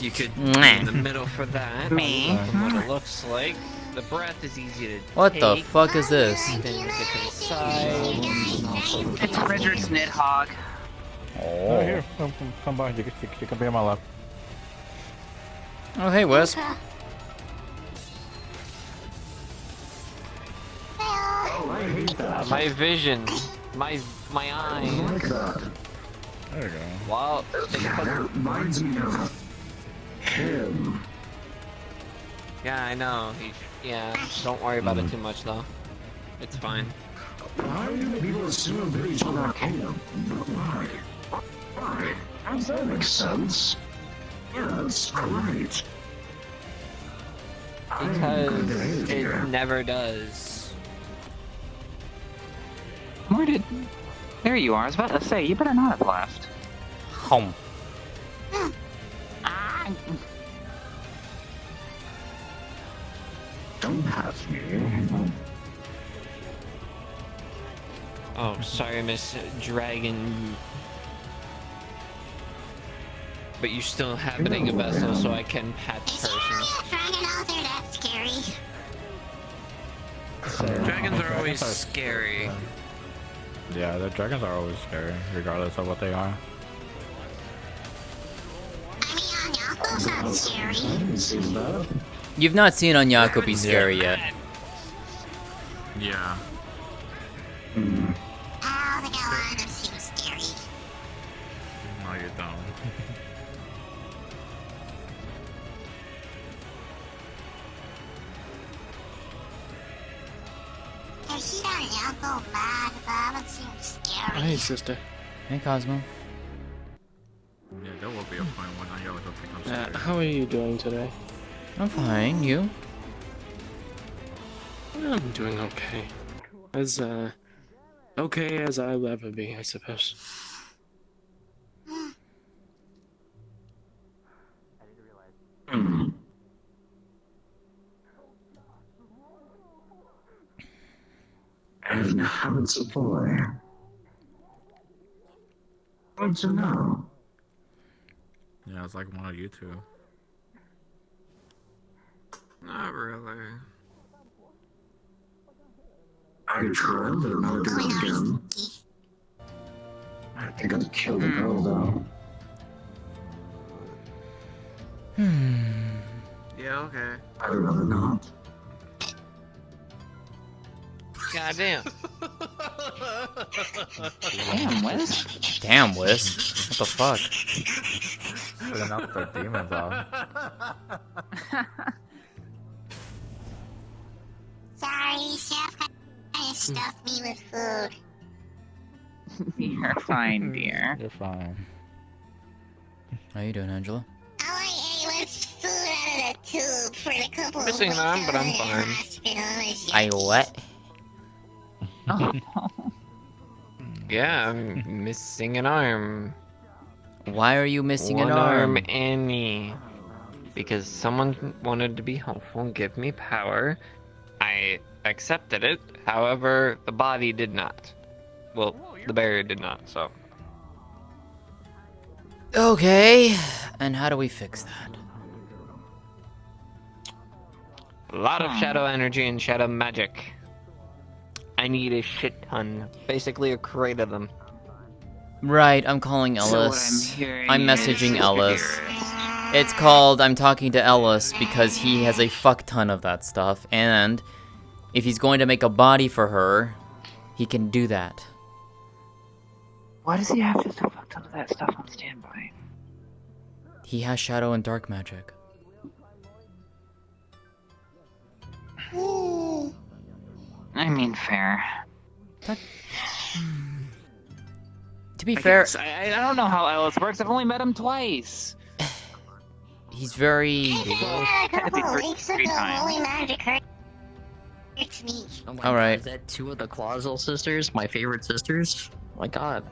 you could be in the middle for that. Me. What it looks like. The breath is easy to What take. the fuck is this? Then you get to the side. It's Richard's Nidhogg. Oh, here, come by. You can be on my left. Oh, hey, Wisp. My vision, my eye. There you go. Wow. Reminds me of him. Yeah, I know. Yeah, don't worry about it too much though. It's fine. Why do people assume that each other are kingdom? Why? Why? Does that make sense? Yeah, that's great. Because it never does. Where did... There you are. I was about to say, you better not have left. Home. Don't have me. Oh, sorry, Miss Dragon. But you're still inhabiting a vessel, so I can pet the person. Dragon out there, that's scary. Dragons are always scary. Yeah, the dragons are always scary, regardless of what they are. I mean, Anyako's not scary. You've not seen Onyako be scary yet. Yeah. I don't think I want to seem scary. No, you don't. I see Anyako mad, but I don't seem scary. Hey, sister. Hey, Cosmo. Yeah, there will be a point when I will become scary. How are you doing today? I'm fine. You? I'm doing okay. As, okay as I'll ever be, I suppose. And habits of boy. Good to know. Yeah, it's like one of you two. Not really. I tried to not do it again. I think I'd kill the girl though. Yeah, okay. I'd rather not. Goddamn. Damn, Wes. Damn, Wisp. What the fuck? Putting up their demons off. Sorry, Chef kind of stuffed me with food. You're fine, dear. You're fine. How you doing, Angela? All I ate was food out of the tube for the couple Missing of an arm, weeks but I'm I was in fine. hospital. I what? Oh, Yeah, I'm missing an arm. Why are you missing One an arm? Annie. Because someone wanted to be helpful and give me power. I accepted it. However, the body did not. Well, the barrier did not, so. Okay. And how do we fix that? A lot of shadow energy and shadow magic. I need a shit ton. Basically a crate of them. Right, I'm calling So what Ellis. I'm hearing I'm is messaging you're Ellis. here. It's called I'm talking to Ellis because he has a fuck ton of that stuff, and if he's going to make a body for her, he can do that. Why does he have just a fuck ton of that stuff on standby? He has shadow and dark magic. I mean, fair. To be I fair, guess. I don't know how Ellis works. I've only met him twice. he's very... A couple of Three- weeks three ago, times. holy magic hurts me. Oh my All God, right. is that two of the Clausel sisters? My favorite sisters? My God.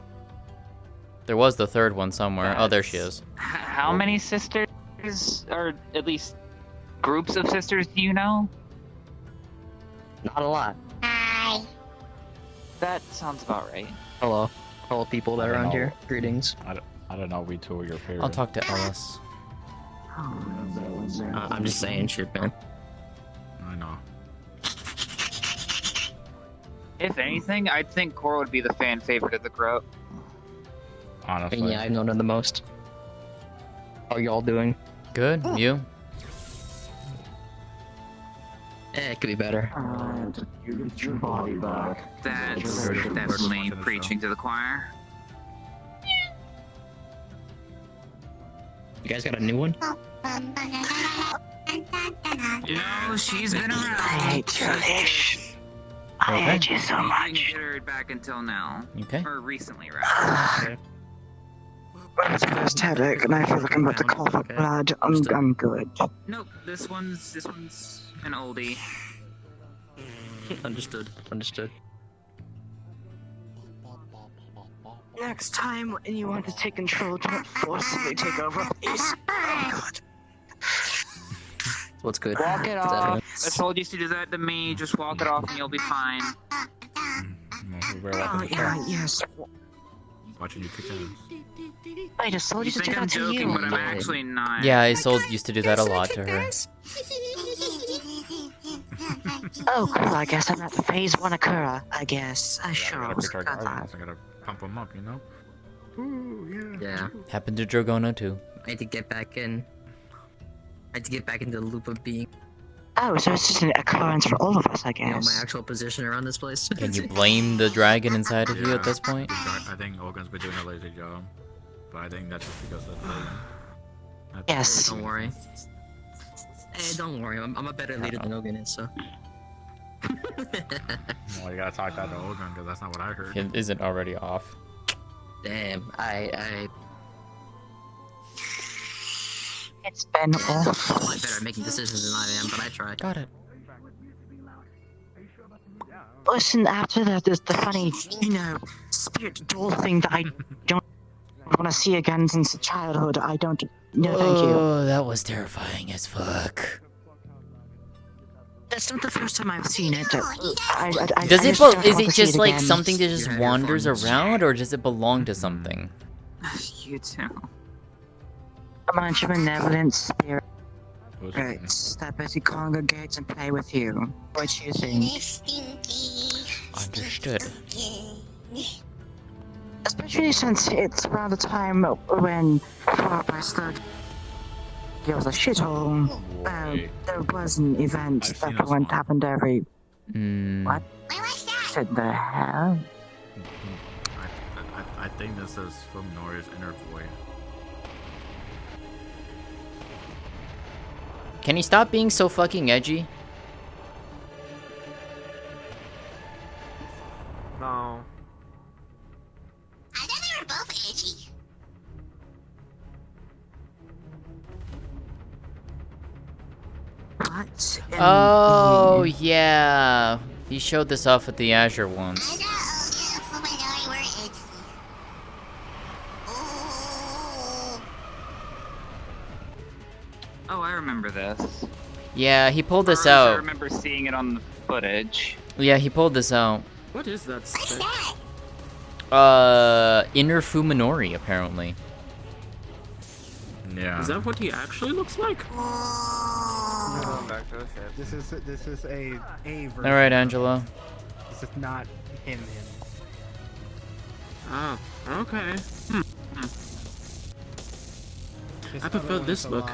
There was the third one somewhere. Oh, there she is. How many sisters, or at least groups of sisters, do you know? Not a lot. Hi. That sounds about right. Hello. Hello, people that I are don't around know. here. Greetings. I don't know. We two are your favorite. I'll talk to Ellis. I'm just saying shit, man. I know. If anything, I'd think Cora would be the fan favorite of the group. Honestly. Yeah, I've known her the most. How are y'all doing? Good. You? It could be better. You get your body back. That's definitely preaching to the choir. You guys got a new one? You know, she's been around. I hate you, Lish. I hate you so much. Didn't get her back until now. Okay. Or recently, rather. It's first headache, and I feel like I'm about to cough up blood. I'm good. Nope, this one's an oldie. Understood. Next time when you want to take control, don't forcibly take over, please. Oh, God. What's good? Walk it off. I told you to do that to me. Just walk it off and you'll be fine. Oh, yeah, yes. Watching you kick ass. I just told you to do think I'm that to joking, you. but I'm actually not. Yeah, Isolde used to do that a lot to her. Oh, cool, I guess I'm at phase 1 Akura, I guess. Sure. I gotta pump him up, you know? Ooh, Yeah. Happened to Dragono too. I had to get back in. I had to get back into the loop of being. Oh, so it's just an occurrence for all of us, I guess. You know, my actual position around this place. Can you blame the dragon inside of you at this point? I think Ogan's been doing a lazy job. But I think that's just because of the... Yes. Don't worry. Hey, don't worry. I'm a better leader than Ogan is, so. Well, you gotta talk that to Ogan, because that's not what I heard. It isn't already off. Damn, It's been awful. I'm better at making decisions than I am, but I try. Got it. Listen, after the funny, spirit doll thing that I don't want to see again since childhood, I don't... No, thank you. Oh, that was terrifying as fuck. That's not the first time I've seen it. Is it just like something that just wanders around, or does it belong to something? You too. A bunch of benevolent spirits that basically congregate and play with you. What do you think? Understood. Especially since it's around the time when there was a shithole. There was an event that happened every... What? What the hell? I think this is from Nori's inner void. Can you stop being so fucking edgy? No. I thought they were both edgy. What? Oh, yeah. He showed this off at the Azure once. Oh, I remember this. Yeah, he pulled this I out. remember seeing it on the footage. Yeah, he pulled this out. What is that? Inner Fuminori, apparently. Yeah. Is that what he actually looks like? This is a version. All right, Angelo. This is not him. Oh, okay. I prefer this look.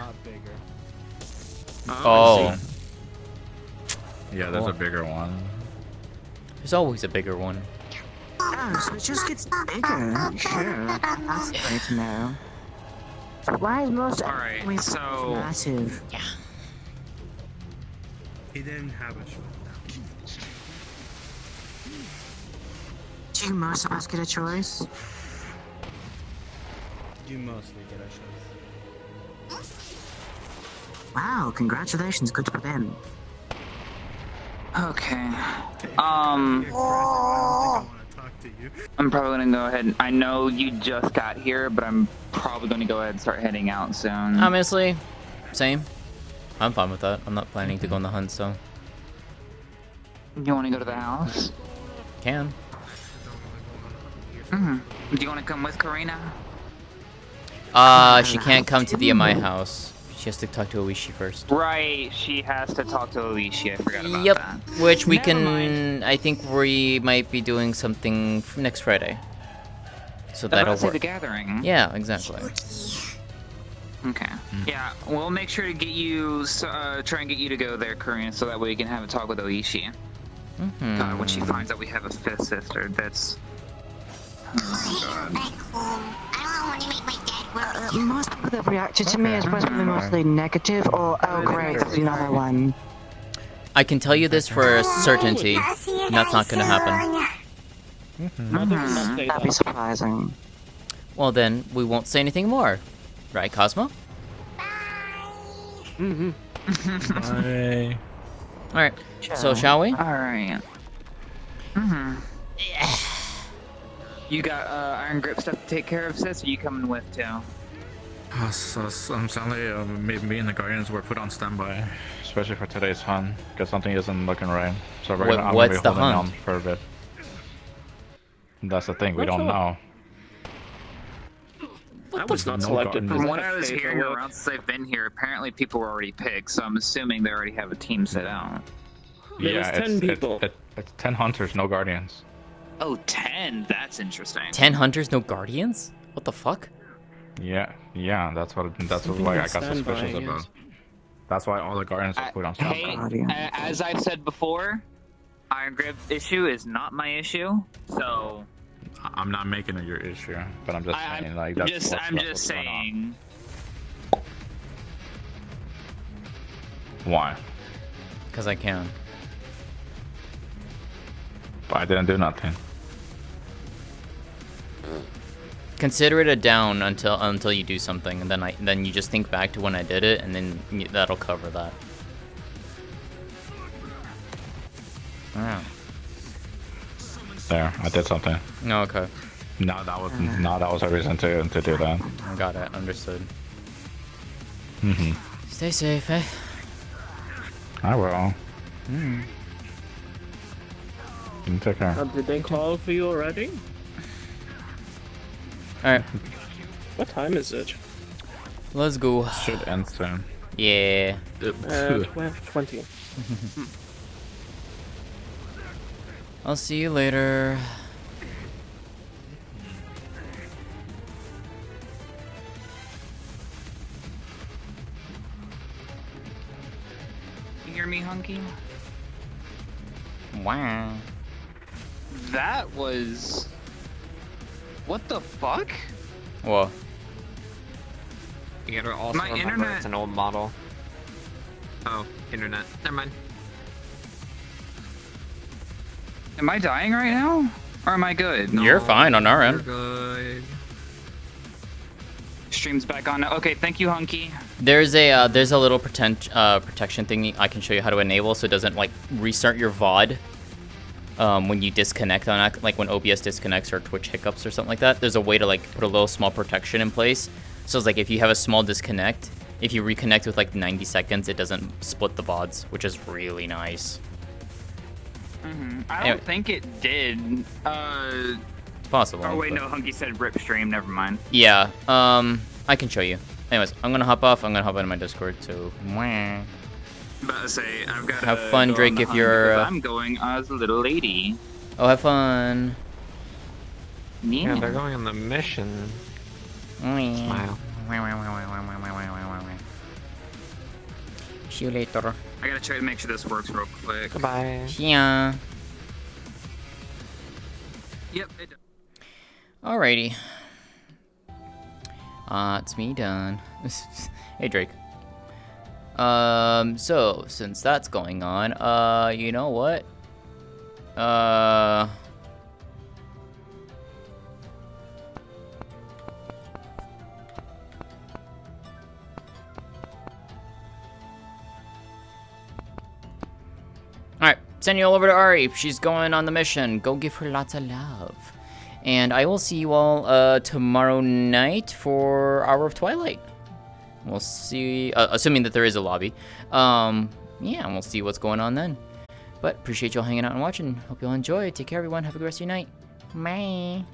Oh. Yeah, there's a bigger one. There's always a bigger one. Oh, so it just gets bigger. Sure. That's great to know. Why is most Alright, so... massive? Yeah. He didn't have a choice. Do most of us get a choice? You mostly get a choice. Wow, congratulations, good for them. Okay. I'm probably gonna go ahead and... I know you just got here, but I'm probably gonna go ahead and start heading out soon. Honestly, same. I'm fine with that. I'm not planning to go on the hunt, so... You wanna go to the house? Can. Do you wanna come with Karina? She can't come to my house. She has to talk to Oishi first. Right, she has to talk to Oishi. I forgot about Yep, that. which we Never can. mind. I think we might be doing something next Friday. So that'll About to say work. the gathering. Yeah, exactly. Okay. Yeah, we'll make sure to get you, try and get you to go there, Korean, so that way you can have a talk with Oishi. God, when she finds out we have a fifth sister, that's. Most people that reacted to me is probably mostly negative or, oh great, there's another one. I can tell you this for certainty. That's not going to happen. That'd be surprising. Well, then we won't say anything more. Right, Cosmo? Bye. Alright, so shall we? Alright. You got Iron Grip stuff to take care of, sis? Or you coming with too? Sadly, me and the Guardians were put on standby, especially for today's hunt, because something isn't looking right. So I'm gonna be what's the holding hunt? on for a bit. That's the thing, we don't know. I was not selected. From what I was hearing around since I've been here, apparently people were already picked, so I'm assuming they already have a team set out. Yeah, it's 10 hunters, no guardians. Oh, 10? That's interesting. 10 hunters, no guardians? What the fuck? Yeah, that's what why I got suspicious about. That's why all the guardians are put on standby. Hey, as I've said before, Iron Grip issue is not my issue, so... I'm not making it your issue, but I'm just saying, like, that's I'm just saying. Why? Because I can. But I didn't do nothing. Consider it a down until you do something, and then you just think back to when I did it, and then that'll cover that. Wow. There, I did something. No, okay. No, that was a reason to do that. I got it. Understood. Mhm. Stay safe, eh? I will. You take care. Did they call for you already? Alright. What time is it? Let's go. Should end soon. Yeah. 12:20. I'll see you later. You hear me, Hunky? Wow. That was... What the fuck? What? You gotta also My remember internet- it's an old model. Oh, internet. Never mind. Am I dying right now? Or am I good? You're fine on our end. Good. Stream's back on now. Okay, thank you, Hunky. There's a little protection thing I can show you how to enable so it doesn't like restart your VOD when you disconnect on like when OBS disconnects or Twitch hiccups or something like that. There's a way to like put a little small protection in place. So it's like if you have a small disconnect, if you reconnect with like 90 seconds, it doesn't split the VODs, which is really nice. I don't think it did. It's possible. Oh wait, but- no, Hunky said rip stream. Never mind. Yeah, I can show you. Anyways, I'm gonna hop off. I'm gonna hop into my Discord, so... Mwah. About to say, I've got to Have fun, go on Drake, the if hunt you're... because I'm going as a little lady. Oh, have fun. Yeah, they're going on the mission. Smile. See you later. I gotta try to make sure this works real quick. Goodbye. See ya. Yep, it does. Alrighty. It's me done. Hey, Drake. So, since that's going on, you know what? Alright, send you all over to Ari. She's going on the mission. Go give her lots of love. And I will see you all tomorrow night for Hour of Twilight. We'll see, assuming that there is a lobby. Yeah, and we'll see what's going on then. But appreciate y'all hanging out and watching. Hope y'all enjoy. Take care, everyone. Have a good rest of your night. Bye.